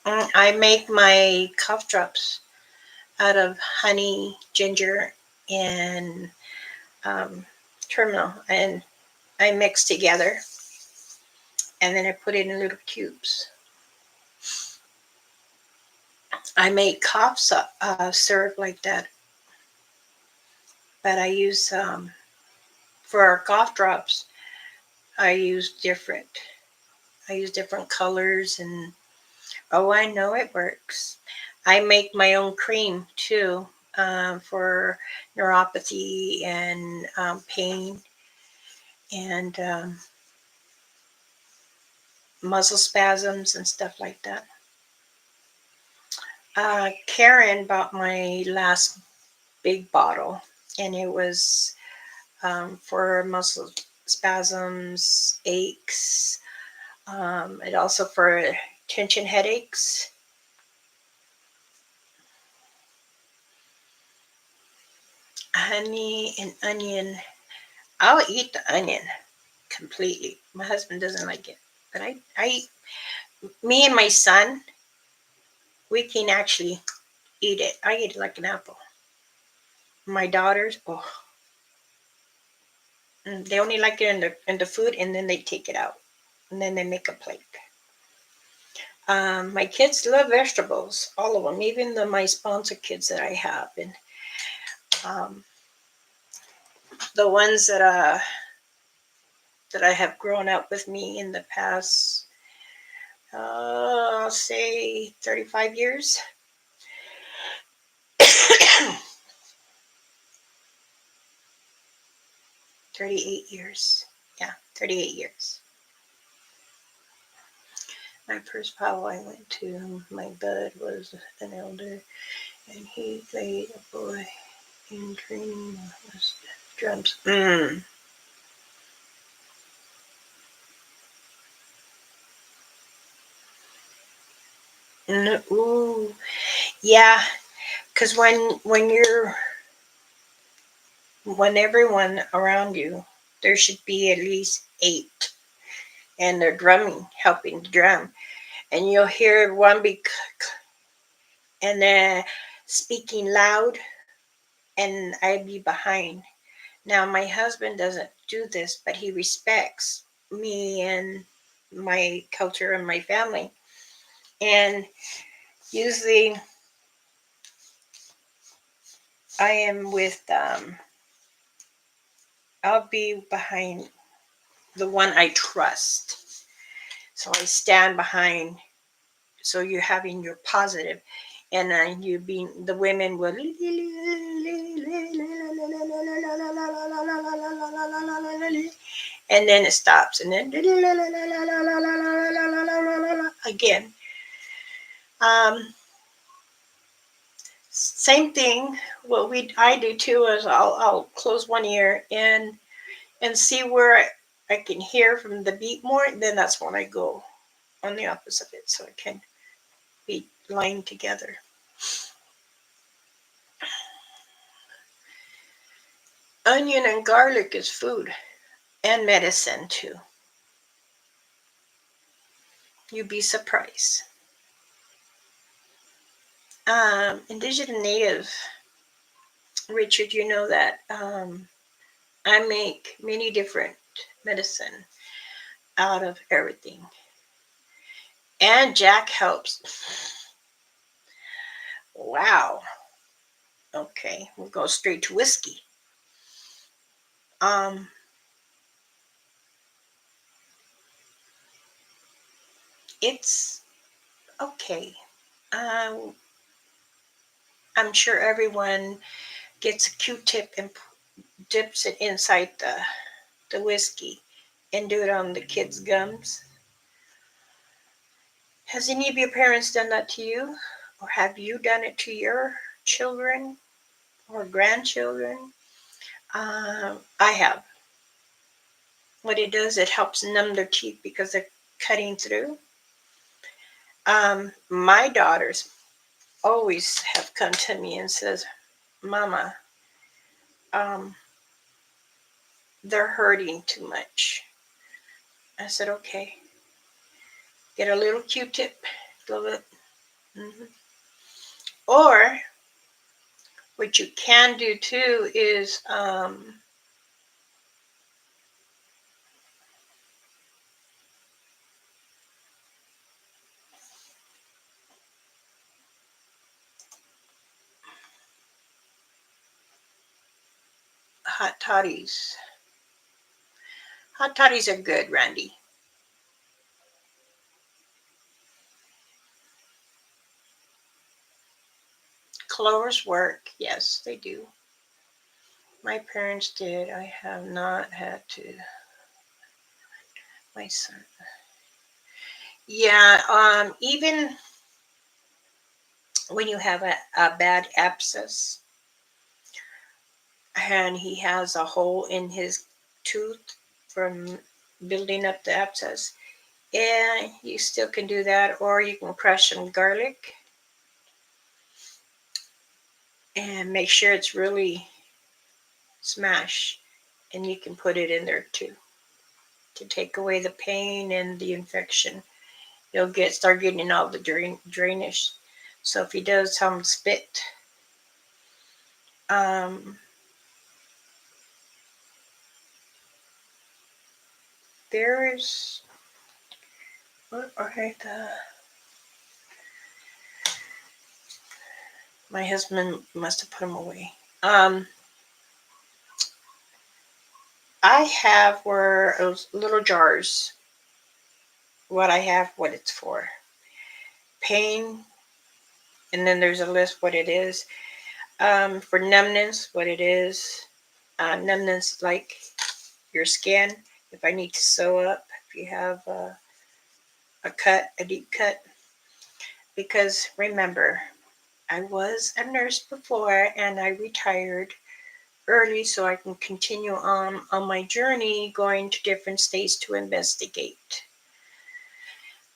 I make my cough drops out of honey, ginger, and turmeric, and I mix together, and then I put it in little cubes. I make cough syrup like that, but I use for our cough drops. I use different. I use different colors, and oh, I know it works. I make my own cream too, for neuropathy and pain and muscle spasms and stuff like that. Karen bought my last big bottle, and it was for muscle spasms, aches, and also for tension headaches. Honey and onion. I'll eat the onion completely. My husband doesn't like it, but me and my son, we can actually eat it. I eat it like an apple. My daughters, oh, they only like it in the food, and then they take it out, and then they make a plate. My kids love vegetables, all of them, even my sponsor kids that I have, and um, the ones that I have grown up with me in the past, I'll say 35 years. 38 years. Yeah, 38 years. My first powwow I went to, my bud was an elder, and he played a boy in training was drums. Ooh, yeah, because when everyone around you, there should be at least 8, and they're drumming, helping to drum, and you'll hear one and then speaking loud, and I'd be behind. Now my husband doesn't do this, but he respects me and my culture and my family, and usually I am with I'll be behind the one I trust. So I stand behind. So you're having your positive, and then you being the women will, and then it stops, and then again. Um, Same thing. What I do too is I'll close one ear and see where I can hear from the beat more. Then that's when I go on the opposite of it, so it can be lined together. Onion and garlic is food and medicine too. You'd be surprised. Indigenous native, Richard, you know that I make many different medicine out of everything, and Jack helps. Wow. Okay, we'll go straight to whiskey. Um, it's okay. Um, I'm sure everyone gets a Q-tip and dips it inside the whiskey and do it on the kids' gums. Has any of your parents done that to you? Or have you done it to your children or grandchildren? I have. What it does, it helps numb their teeth because they're cutting through. My daughters always have come to me and says, Mama, um, they're hurting too much. I said, okay, get a little Q-tip, glove it. Mm-hmm. Or what you can do too is hot toddies. Hot toddies are good, Randy. Clovers work. Yes, they do. My parents did. I have not had to. My son. Yeah, even when you have a bad abscess and he has a hole in his tooth from building up the abscess, and you still can do that, or you can crush some garlic and make sure it's really smashed, and you can put it in there too to take away the pain and the infection. You'll start getting all the drainage. So if he does some spit, um, there is what are the my husband must have put them away. I have where those little jars. What I have, what it's for. Pain, and then there's a list what it is. For numbness, what it is. Numbness like your skin. If I need to sew up, if you have a deep cut. Because remember, I was a nurse before and I retired early so I can continue on my journey going to different states to investigate.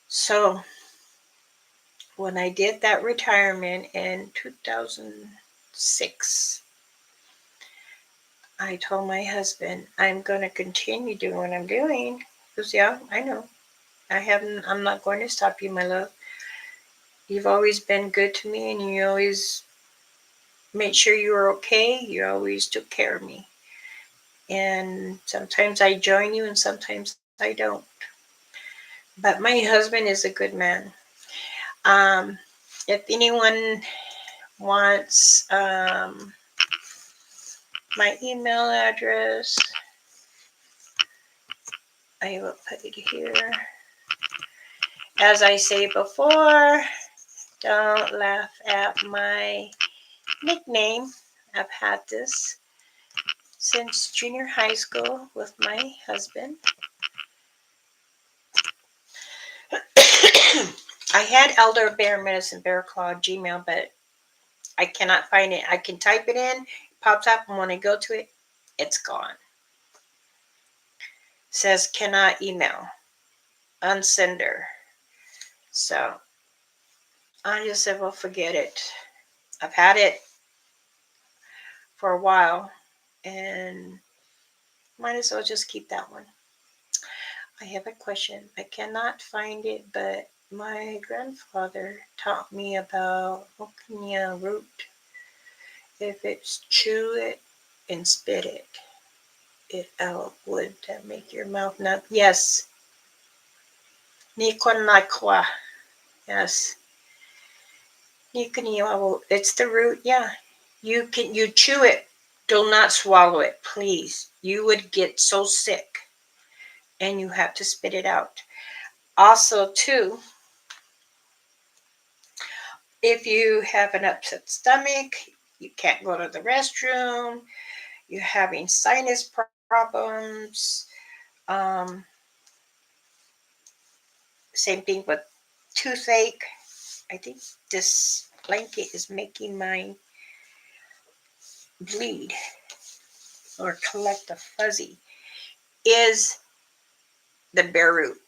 So when I did that retirement in 2006, I told my husband, I'm going to continue doing what I'm doing. He goes, yeah, I know. I'm not going to stop you, my love. You've always been good to me and you always made sure you were okay. You always took care of me. And sometimes I join you and sometimes I don't. But my husband is a good man. Um, if anyone wants my email address, I will put it here. As I say before, don't laugh at my nickname. I've had this since junior high school with my husband. I had Elder Bear Medicine Bear Claw Gmail, but I cannot find it. I can type it in, it pops up, and when I go to it, it's gone. It says cannot email, unsender. So I just said, well, forget it. I've had it for a while, and might as well just keep that one. I have a question. I cannot find it, but my grandfather taught me about Okania root. If it's chew it and spit it out would that make your mouth numb? Yes. Nikonakwa. Yes. Nikoniwa. It's the root. Yeah. You chew it. Do not swallow it, please. You would get so sick and you have to spit it out. Also, too, if you have an upset stomach, you can't go to the restroom, you're having sinus problems, um, same thing with toothache. I think this blanket is making mine bleed or collect a fuzzy. Is the bear root.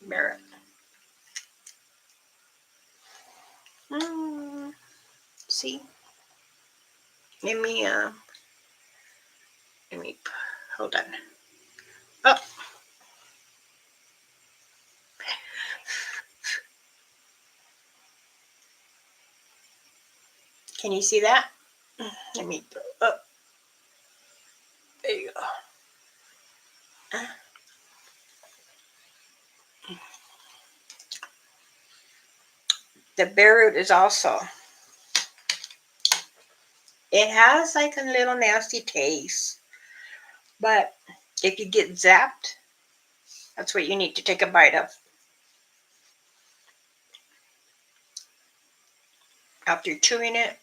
Bear. Mm, see, let me let me hold on. Oh, can you see that? Let me. Oh, there you go. The bear root is also. It has like a little nasty taste, but if you get zapped, that's what you need to take a bite of. After chewing it,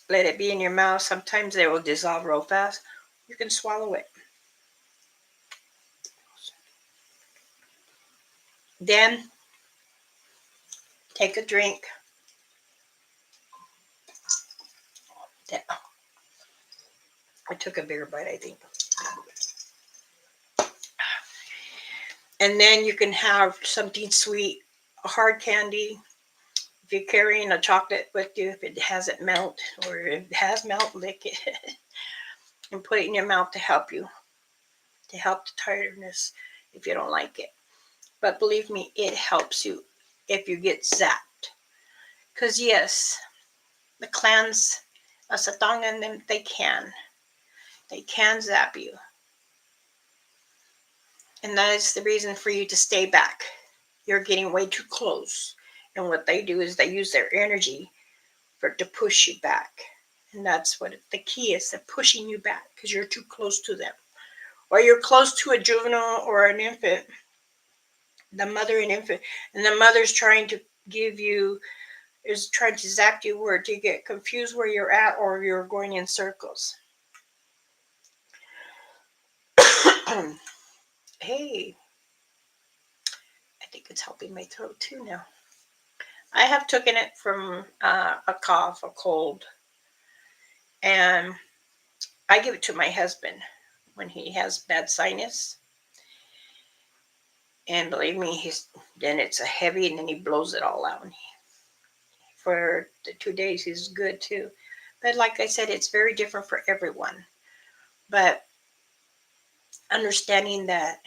let it be in your mouth. Sometimes it will dissolve real fast. You can swallow it. Then take a drink. I took a bigger bite, I think. And then you can have something sweet, a hard candy. If you're carrying a chocolate with you, if it hasn't melt or if it has melt, lick it and put it in your mouth to help the tiredness if you don't like it. But believe me, it helps you if you get zapped. Because yes, the clans, Asatong and them, they can. They can zap you. And that is the reason for you to stay back. You're getting way too close. And what they do is they use their energy to push you back. And that's what the key is, they're pushing you back because you're too close to them. Or you're close to a juvenile or an infant, the mother and infant, and the mother's trying to is trying to zap you where to get confused where you're at or you're going in circles. Hey, I think it's helping my throat too now. I have taken it from a cough, a cold, and I give it to my husband when he has bad sinus. And believe me, then it's a heavy, and then he blows it all out. And for the 2 days, he's good too. But like I said, it's very different for everyone. But understanding that,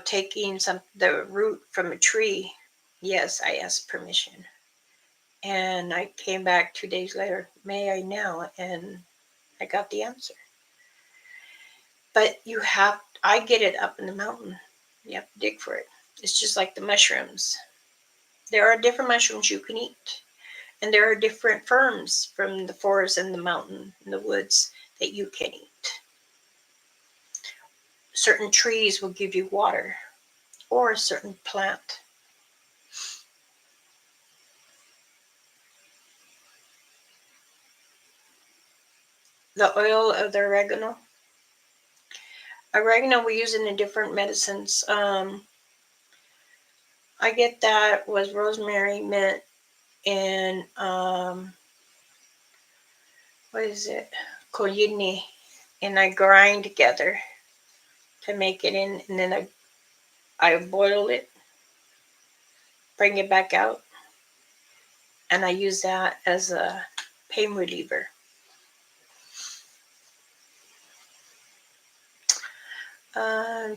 taking the root from a tree, yes, I asked permission. And I came back 2 days later, may I now? And I got the answer. But I get it up in the mountain. You have to dig for it. It's just like the mushrooms. There are different mushrooms you can eat. And there are different ferns from the forest and the mountain and the woods that you can eat. Certain trees will give you water, or a certain plant. The oil of the oregano. Oregano we use in different medicines. I get that with rosemary, mint, and what is it? Coligny, and I grind together to make it in, and then I boil it, bring it back out, and I use that as a pain reliever.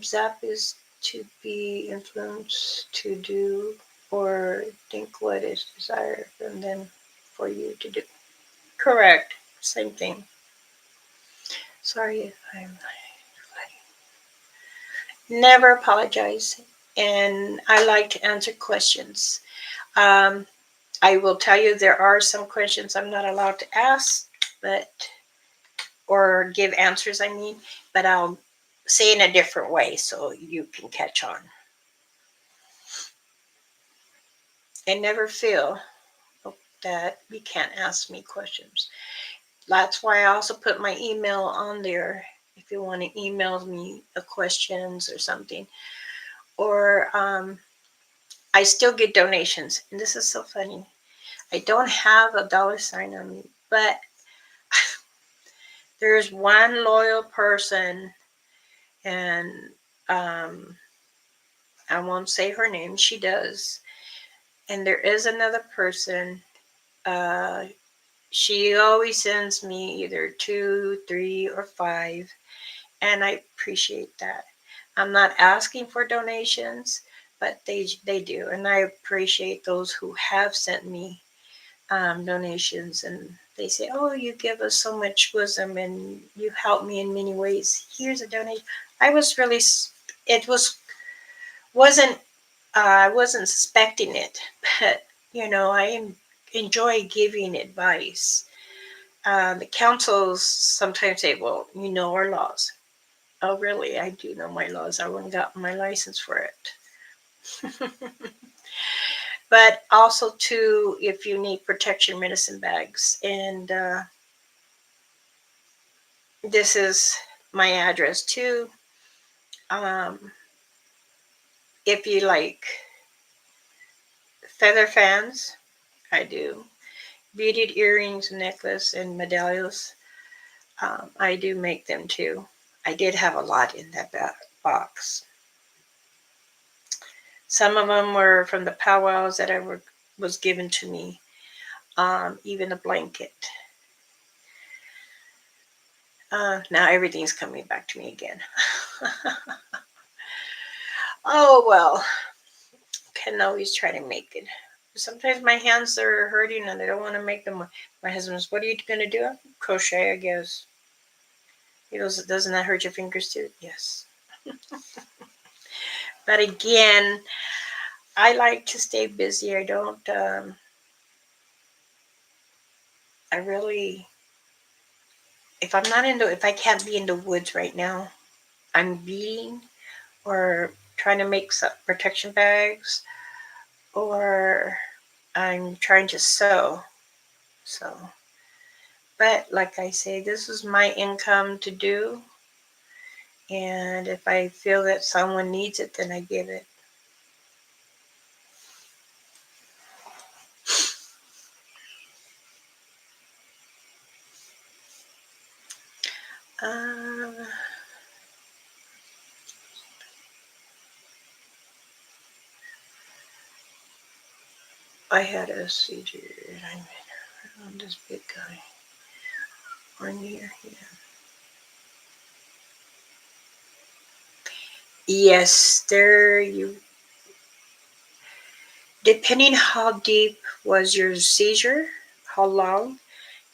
Zap is to be influenced to do or think what is desired and then for you to do. Correct. Same thing. Sorry if I'm never apologize. And I like to answer questions. Um, I will tell you there are some questions I'm not allowed to ask, but or give answers. I mean, but I'll say in a different way so you can catch on. I never feel that you can't ask me questions. That's why I also put my email on there if you want to email me questions or something. Or I still get donations, and this is so funny. I don't have a dollar sign on me, but there's one loyal person, and um, I won't say her name. She does, and there is another person. Uh, she always sends me either 2, 3, or 5, and I appreciate that. I'm not asking for donations, but they do, and I appreciate those who have sent me donations, and they say, "Oh, you give us so much wisdom, and you help me in many ways. Here's a donation." I was really, it wasn't I wasn't suspecting it, but I enjoy giving advice. The councils sometimes say, "Well, you know our laws." Oh, really? I do know my laws. I wouldn't got my license for it. But also, too, if you need protection medicine bags, and this is my address too. Um, if you like feather fans, I do. Beaded earrings, necklace, and medallions, I do make them too. I did have a lot in that box. Some of them were from the powwows that was given to me. Even a blanket. Now everything's coming back to me again. Oh well, can always try to make it. Sometimes my hands are hurting and I don't want to make them. My husband's, "What are you gonna do?" "Crochet, I guess." He goes, "Doesn't that hurt your fingers too?" "Yes." But again, I like to stay busy. I don't. I really, if I can't be in the woods right now, I'm beading or trying to make some protection bags, or I'm trying to sew. So, but like I say, this is my income to do, And if I feel that someone needs it, then I give it. Um, I had a seizure. I'm this big guy. Or near here. Yes, there you. Depending how deep was your seizure, how long,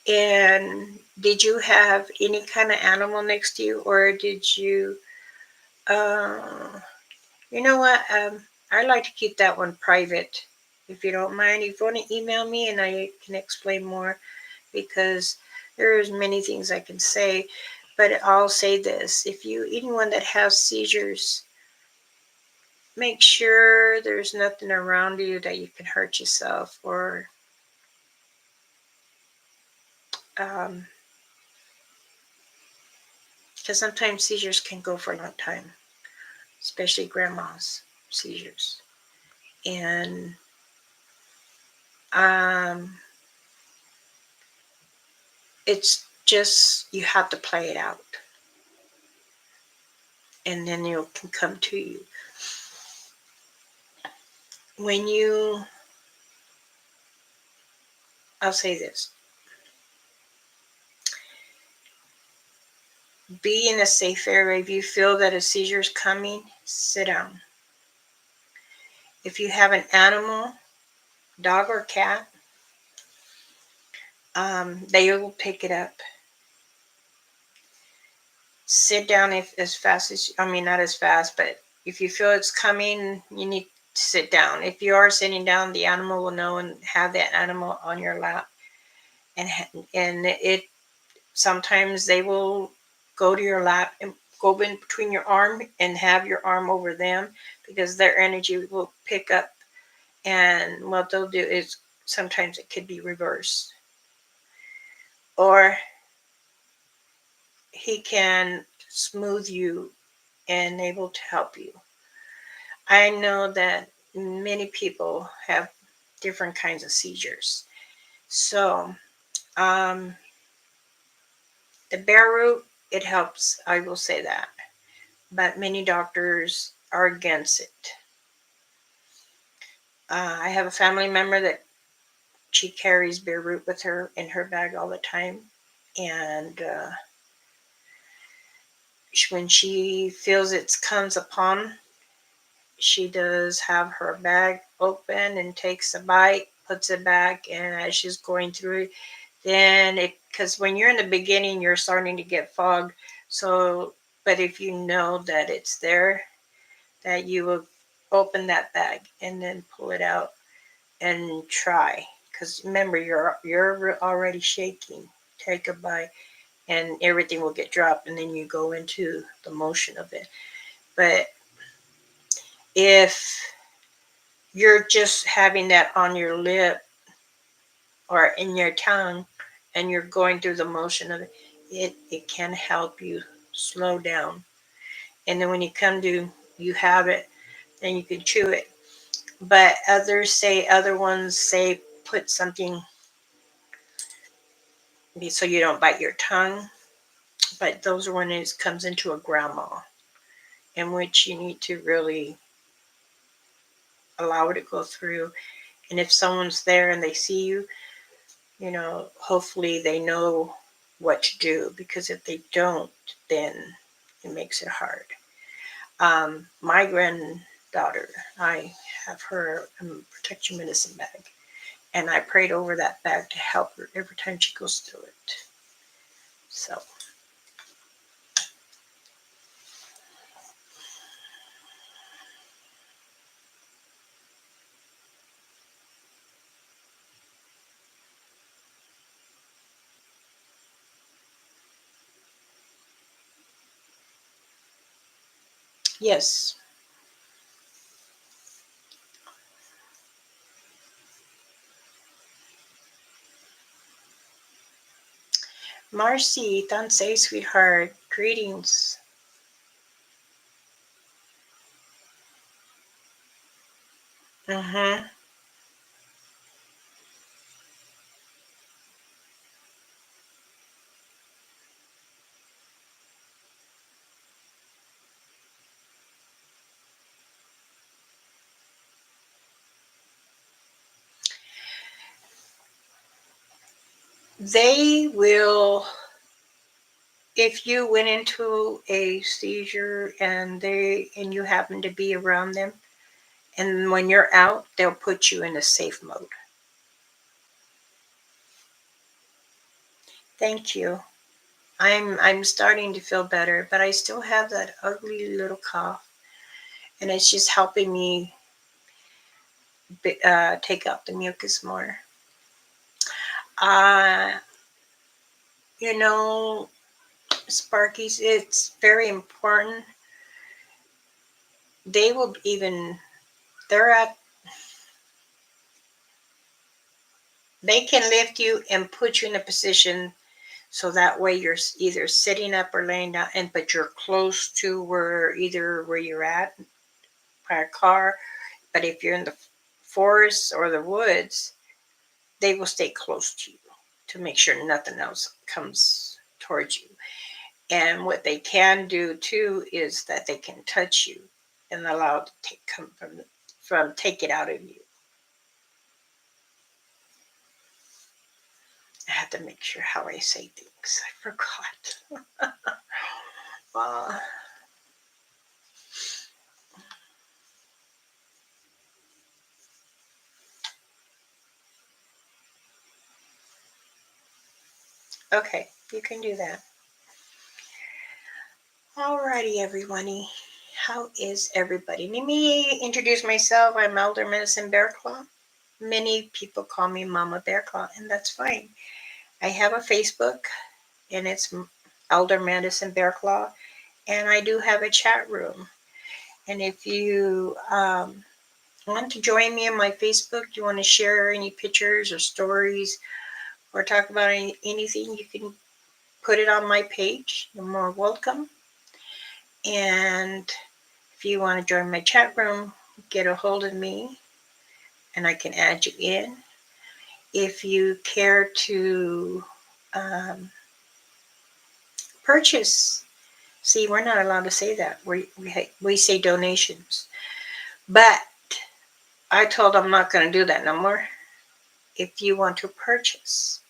and did you have any kind of animal next to you, or did you? Uh, you know what? I like to keep that one private, if you don't mind. If you want to email me, and I can explain more, because there's many things I can say, but I'll say this: if you anyone that has seizures, make sure there's nothing around you that you can hurt yourself, or because sometimes seizures can go for a long time, especially grandma's seizures. And um, it's just you have to play it out, and then it can come to you. When you, I'll say this: be in a safe area. If you feel that a seizure is coming, sit down. If you have an animal, dog or cat, they will pick it up. Sit down if as fast as I mean not as fast, but if you feel it's coming, you need to sit down. If you are sitting down, the animal will know and have that animal on your lap, and it sometimes they will go to your lap and go in between your arm and have your arm over them, because their energy will pick up, and what they'll do is sometimes it could be reversed, or he can smooth you and able to help you. I know that many people have different kinds of seizures. So, um, the bare root, it helps, I will say that. But many doctors are against it. I have a family member that she carries bare root with her in her bag all the time. And when she feels it comes upon, she does have her bag open and takes a bite, puts it back, and as she's going through it, then it, because when you're in the beginning, you're starting to get fogged. So, but if you know that it's there, that you will open that bag and then pull it out and try. Because remember, you're already shaking. Take a bite, and everything will get dropped, and then you go into the motion of it. But if you're just having that on your lip or in your tongue, and you're going through the motion of it, it can help you slow down. And then when you come to, you have it, then you can chew it. But other ones say put something so you don't bite your tongue. But those are when it comes into a grandma, in which you need to really allow it to go through. And if someone's there and they see you, hopefully they know what to do, because if they don't, then it makes it hard. My granddaughter, I have her protection medicine bag, and I prayed over that bag to help her every time she goes through it. So, yes. Marcy, Tansei, sweetheart, greetings. Mm-hmm. They will, if you went into a seizure and you happen to be around them, and when you're out, they'll put you in a safe mode. Thank you. I'm starting to feel better, but I still have that ugly little cough, and it's just helping me take out the mucus more. Uh, you know, Sparkies, it's very important. They will even they're at they can lift you and put you in a position so that way you're either sitting up or laying down, and but you're close to where you're at by a car. But if you're in the forest or the woods, they will stay close to you to make sure nothing else comes towards you. And what they can do too is that they can touch you and allow it to come from take it out of you. I have to make sure how I say things. I forgot. uh, okay, you can do that. Alrighty, everybody. How is everybody? Let me introduce myself. I'm Elder Medicine Bear Claw. Many people call me Mama Bear Claw, and that's fine. I have a Facebook, and it's Elder Medicine Bear Claw, and I do have a chat room. And if you want to join me on my Facebook, you want to share any pictures or stories or talk about anything, you can put it on my page. You're more welcome. And if you want to join my chat room, get a hold of me and I can add you in. If you care to um, purchase, see, we're not allowed to say that. We say donations. But I told them I'm not going to do that no more. If you want to purchase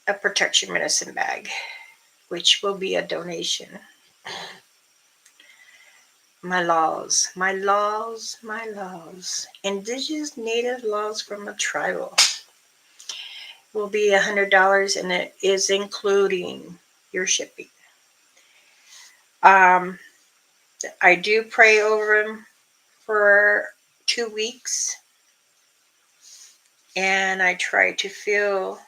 a protection medicine bag, which will be a donation, my laws, my laws, my laws, indigenous native laws from a tribal will be $100, and it is including your shipping. Um, I do pray over them for 2 weeks, and I try to feel.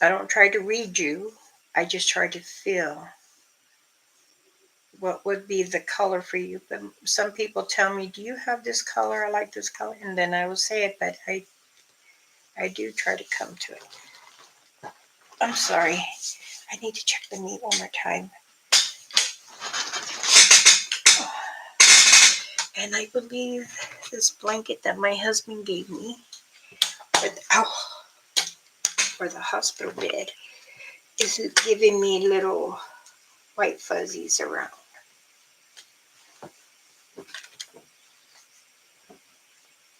I don't try to read you. I just try to feel what would be the color for you. But some people tell me, "Do you have this color? I like this color," and then I will say it. But I do try to come to it. I'm sorry. I need to check the meat one more time. And I believe this blanket that my husband gave me for the hospital bed is giving me little white fuzzies around.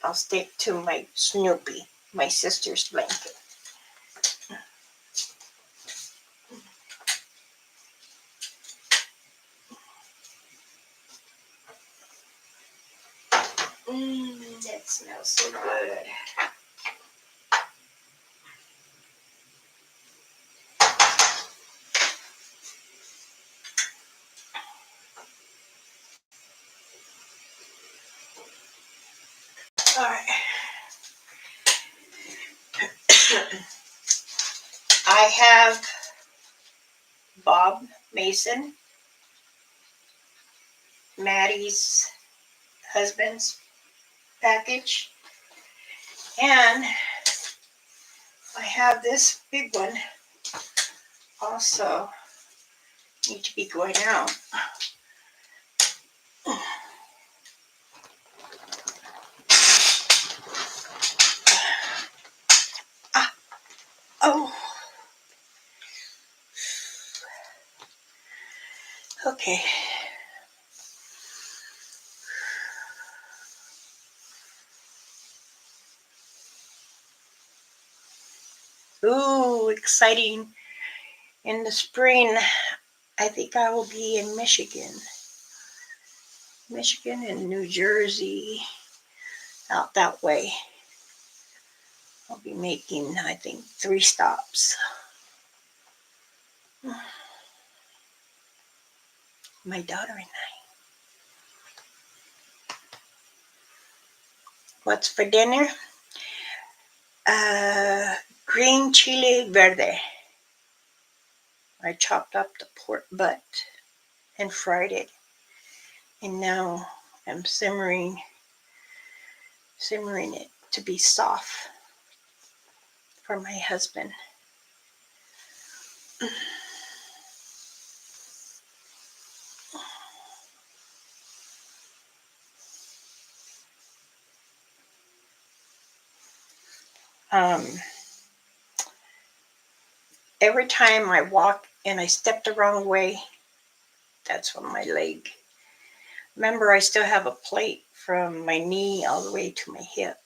I'll stick to my Snoopy, my sister's blanket. That smells so good. All right. I have Bob Mason, Maddie's husband's package, and I have this big one also need to be going out. Okay. Ooh, exciting. In the spring, I think I will be in Michigan. Michigan and New Jersey, out that way. I'll be making, I think, 3 stops. My daughter and I. What's for dinner? Uh, Green chili verde. I chopped up the pork butt and fried it. And now I'm simmering it to be soft for my husband. Um, every time I walk and I step the wrong way, that's when my leg. Remember, I still have a plate from my knee all the way to my hip.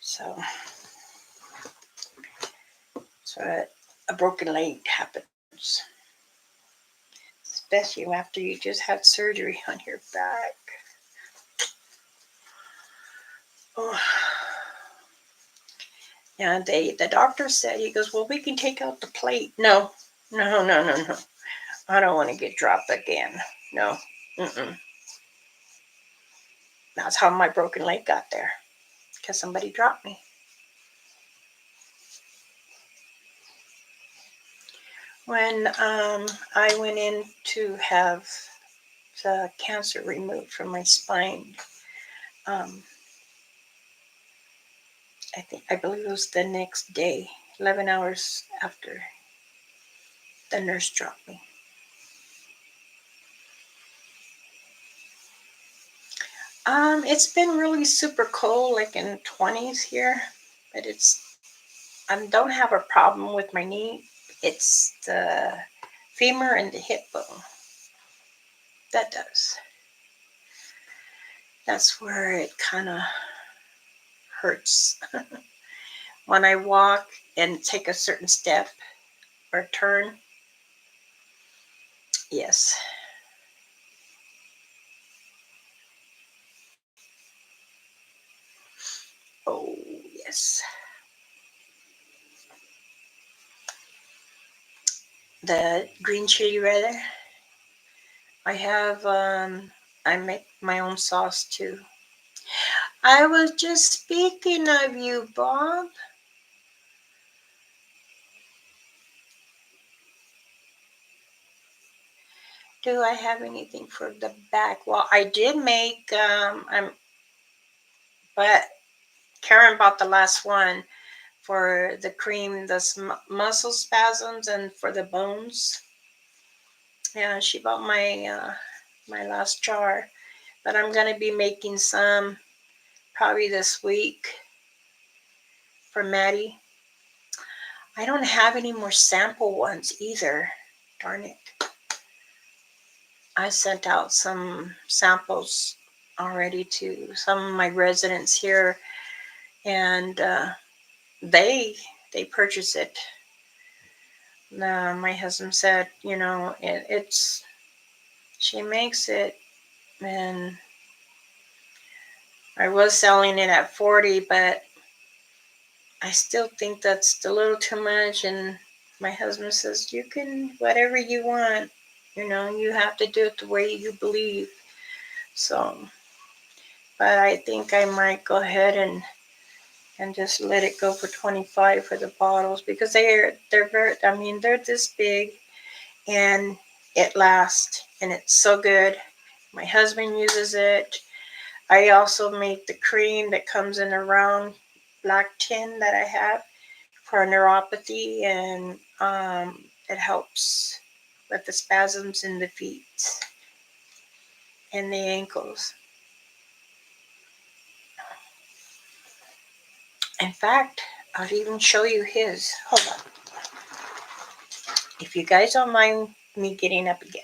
So a broken leg happens, especially after you just had surgery on your back. Oh. Yeah, the doctor said, he goes, well, we can take out the plate. No. I don't want to get dropped again. No. Mm-mm. That's how my broken leg got there, because somebody dropped me. When I went in to have the cancer removed from my spine, um, I believe it was the next day, 11 hours after the nurse dropped me. It's been really super cold, like in the 20s here, but I don't have a problem with my knee. It's the femur and the hip bone that does. That's where it kind of hurts. When I walk and take a certain step or turn, yes. Oh, yes. The green chili rather. I have, I make my own sauce too. I was just speaking of you, Bob. Do I have anything for the back? Well, I did make, but Karen bought the last one for the cream, the muscle spasms, and for the bones. Yeah, she bought my last jar, but I'm gonna be making some probably this week for Maddie. I don't have any more sample ones either. Darn it. I sent out some samples already to some of my residents here, and they purchase it. My husband said, it's she makes it, and I was selling it at 40, but I still think that's a little too much. And my husband says, you can, whatever you want, you have to do it the way you believe. So, but I think I might go ahead and just let it go for 25 for the bottles, because they're very, I mean, they're this big and it lasts and it's so good. My husband uses it. I also make the cream that comes in a round black tin that I have for neuropathy, and it helps with the spasms in the feet and the ankles. In fact, I'll even show you his. Hold on. If you guys don't mind me getting up again.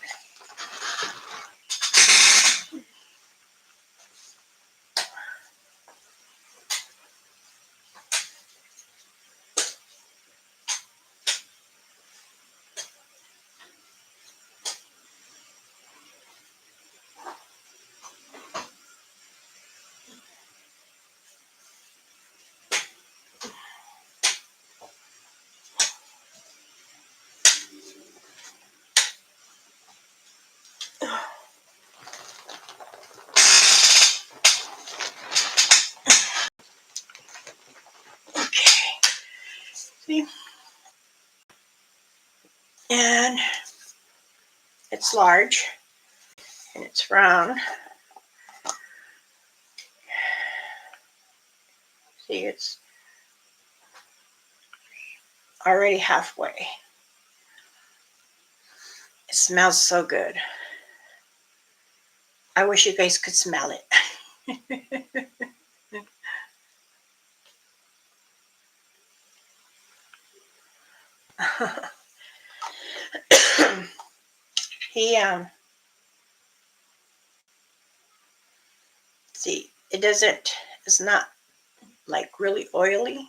Okay. See? And it's large and it's round. See, it's already halfway. It smells so good. I wish you guys could smell it. He see, it's not like really oily.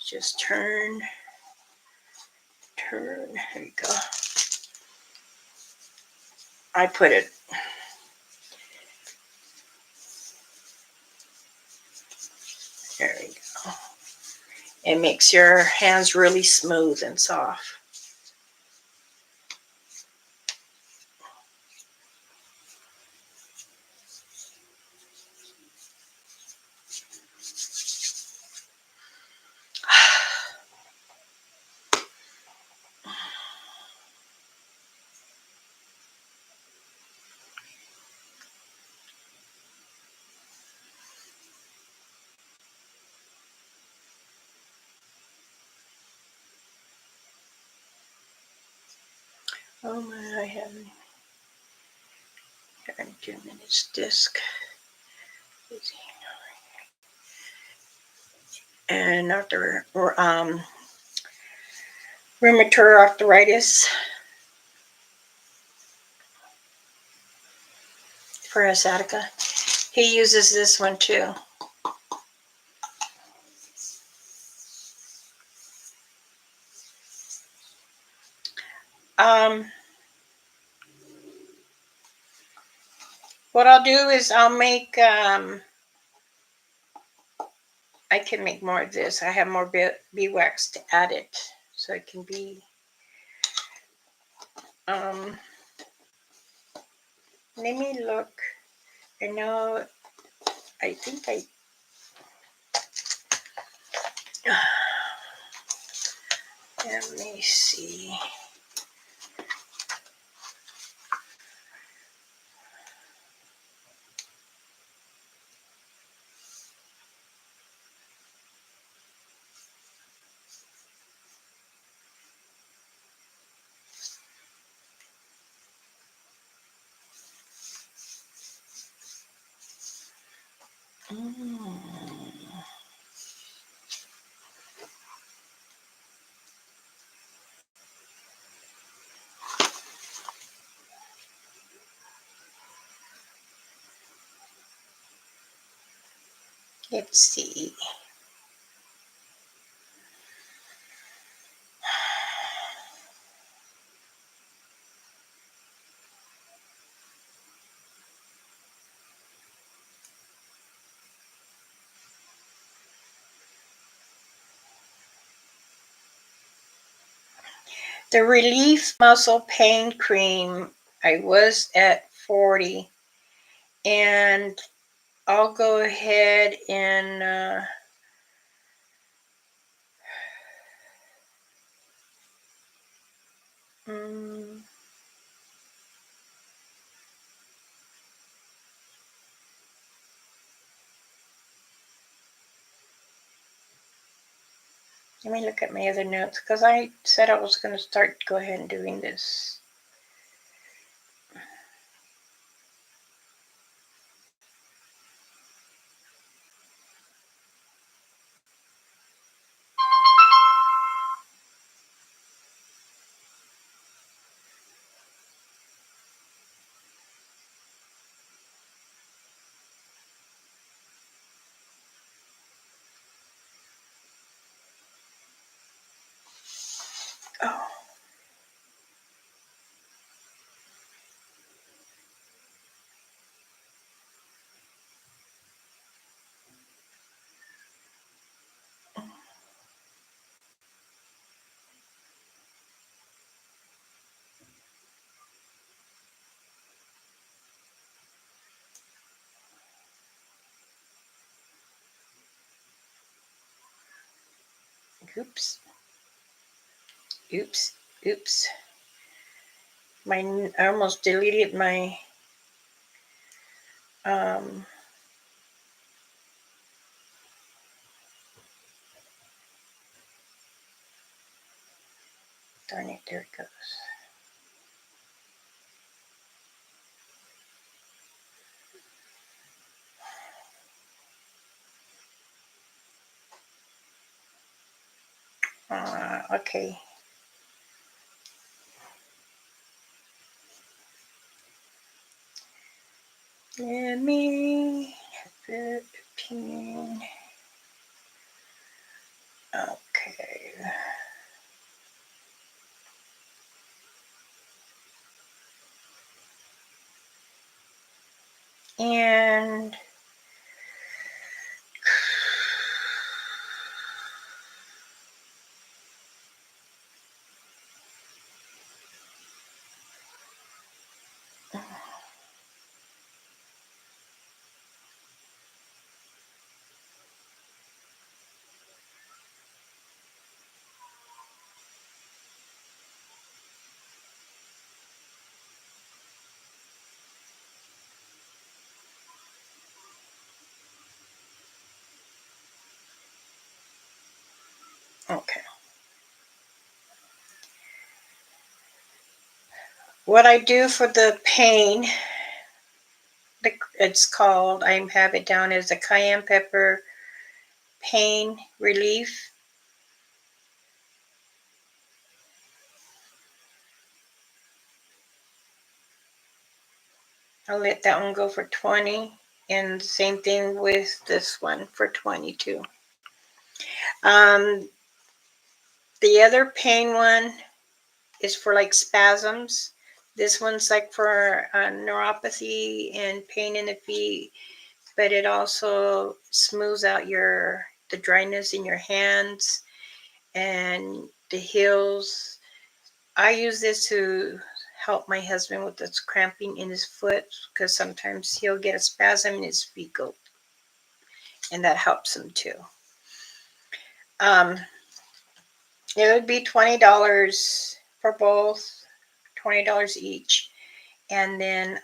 Just turn. There you go. I put it. There you go. It makes your hands really smooth and soft. Oh my, I haven't. 2 minutes disc. And after rheumatoid arthritis for sciatica, he uses this one too. What I'll do is I'll make I can make more of this. I have more beeswax to add it, so it can be. Let me look. I know. I think I. Let me see. Let's see. The Relief Muscle Pain Cream, I was at 40, and I'll go ahead and let me look at my other notes, because I said I was going to go ahead and doing this. Oh, oops, oops, oops. I almost deleted my um. Darn it! There it goes. Okay. Let me put a pin. Okay. And okay. What I do for the pain, it's called, I have it down as a cayenne pepper pain relief. I'll let that one go for 20. And same thing with this one for 22. Um, the other pain one is for like spasms. This one's like for neuropathy and pain in the feet, but it also smooths out the dryness in your hands and the heels. I use this to help my husband with this cramping in his foot because sometimes he'll get a spasm in his feet go, and that helps him too. Um, it would be $20 for both, $20 each, and then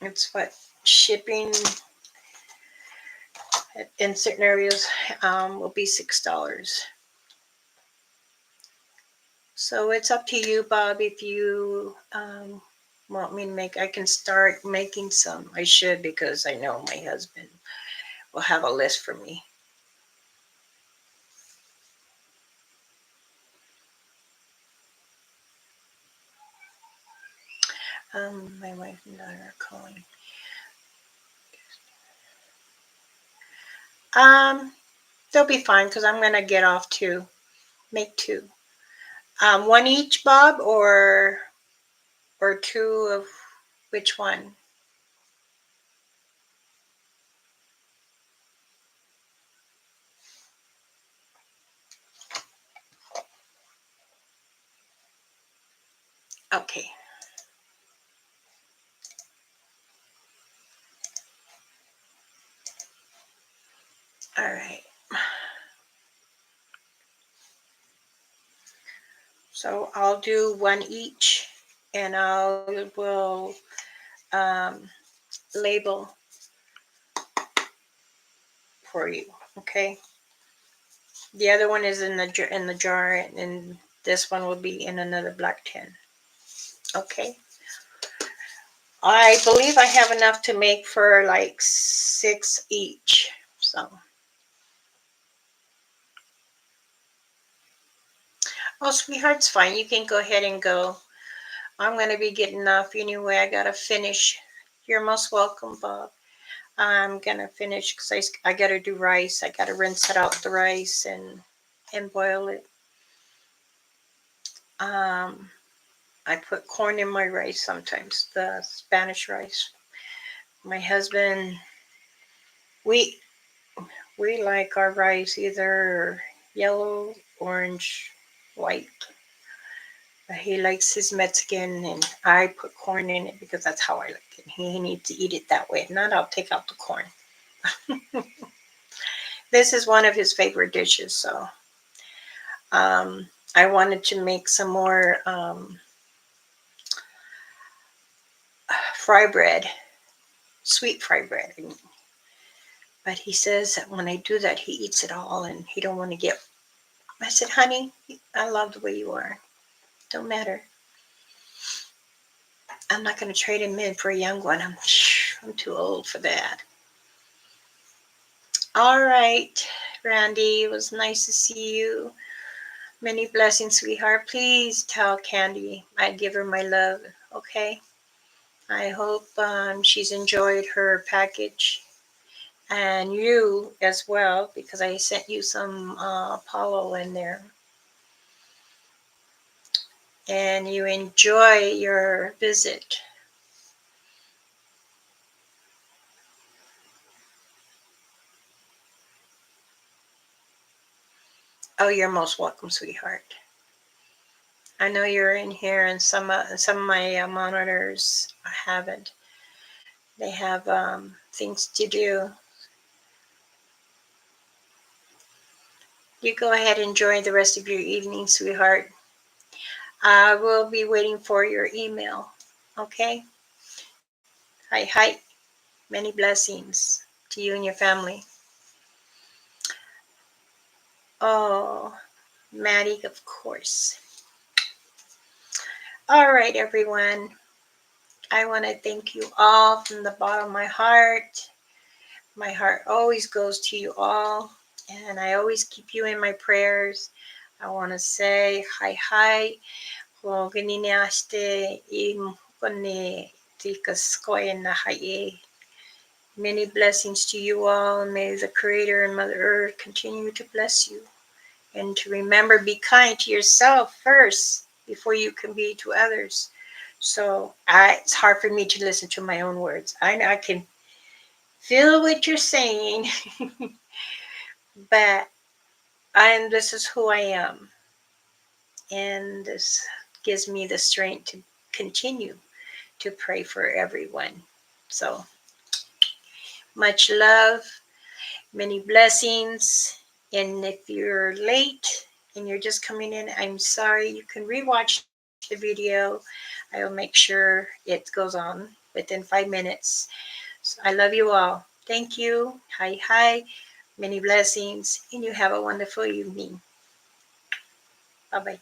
it's what shipping in certain areas will be $6. So it's up to you, Bob, if you want me to make, I can start making some. I should because I know my husband will have a list for me. My wife and daughter are calling. Um, they'll be fine because I'm gonna get off to make two. One each, Bob, or two of which one? Okay. All right. So I'll do one each, and I will um, label for you. Okay. The other one is in the jar, and this one will be in another black tin. Okay. I believe I have enough to make for like 6 each. So, oh, sweetheart, it's fine. You can go ahead and go. I'm going to be getting off anyway. I got to finish. You're most welcome, Bob. I'm gonna finish because I gotta do rice. I gotta rinse it out the rice and boil it. Um, I put corn in my rice sometimes, the Spanish rice. My husband, we we like our rice either yellow, orange, white. He likes his Mexican, and I put corn in it because that's how I like it. He needs to eat it that way. If not, I'll take out the corn. This is one of his favorite dishes, so I wanted to make some more fry bread, sweet fry bread. But he says that when I do that, he eats it all, and he don't want to get. I said, honey, I love the way you are. Don't matter. I'm not going to trade him in for a young one. I'm too old for that. All right, Randy, it was nice to see you. Many blessings, sweetheart. Please tell Candy I give her my love, okay? I hope she's enjoyed her package. And you as well, because I sent you some Apollo in there. And you enjoy your visit. Oh, you're most welcome, sweetheart. I know you're in here, and some of my monitors haven't. They have things to do. You go ahead and enjoy the rest of your evening, sweetheart. I will be waiting for your email. Okay? Hi, hi. Many blessings to you and your family. Oh, Maddie, of course. All right, everyone. I want to thank you all from the bottom of my heart. My heart always goes to you all, and I always keep you in my prayers. I want to say hi, hi. Many blessings to you all, and may the Creator and Mother Earth continue to bless you. And to remember, be kind to yourself first before you can be to others. So it's hard for me to listen to my own words. I can feel what you're saying, but this is who I am, and this gives me the strength to continue to pray for everyone. So much love, many blessings, and if you're late and you're just coming in, I'm sorry. You can rewatch the video. I will make sure it goes on within 5 minutes. So I love you all. Thank you. Hi, hi. Many blessings, and you have a wonderful evening. Bye bye.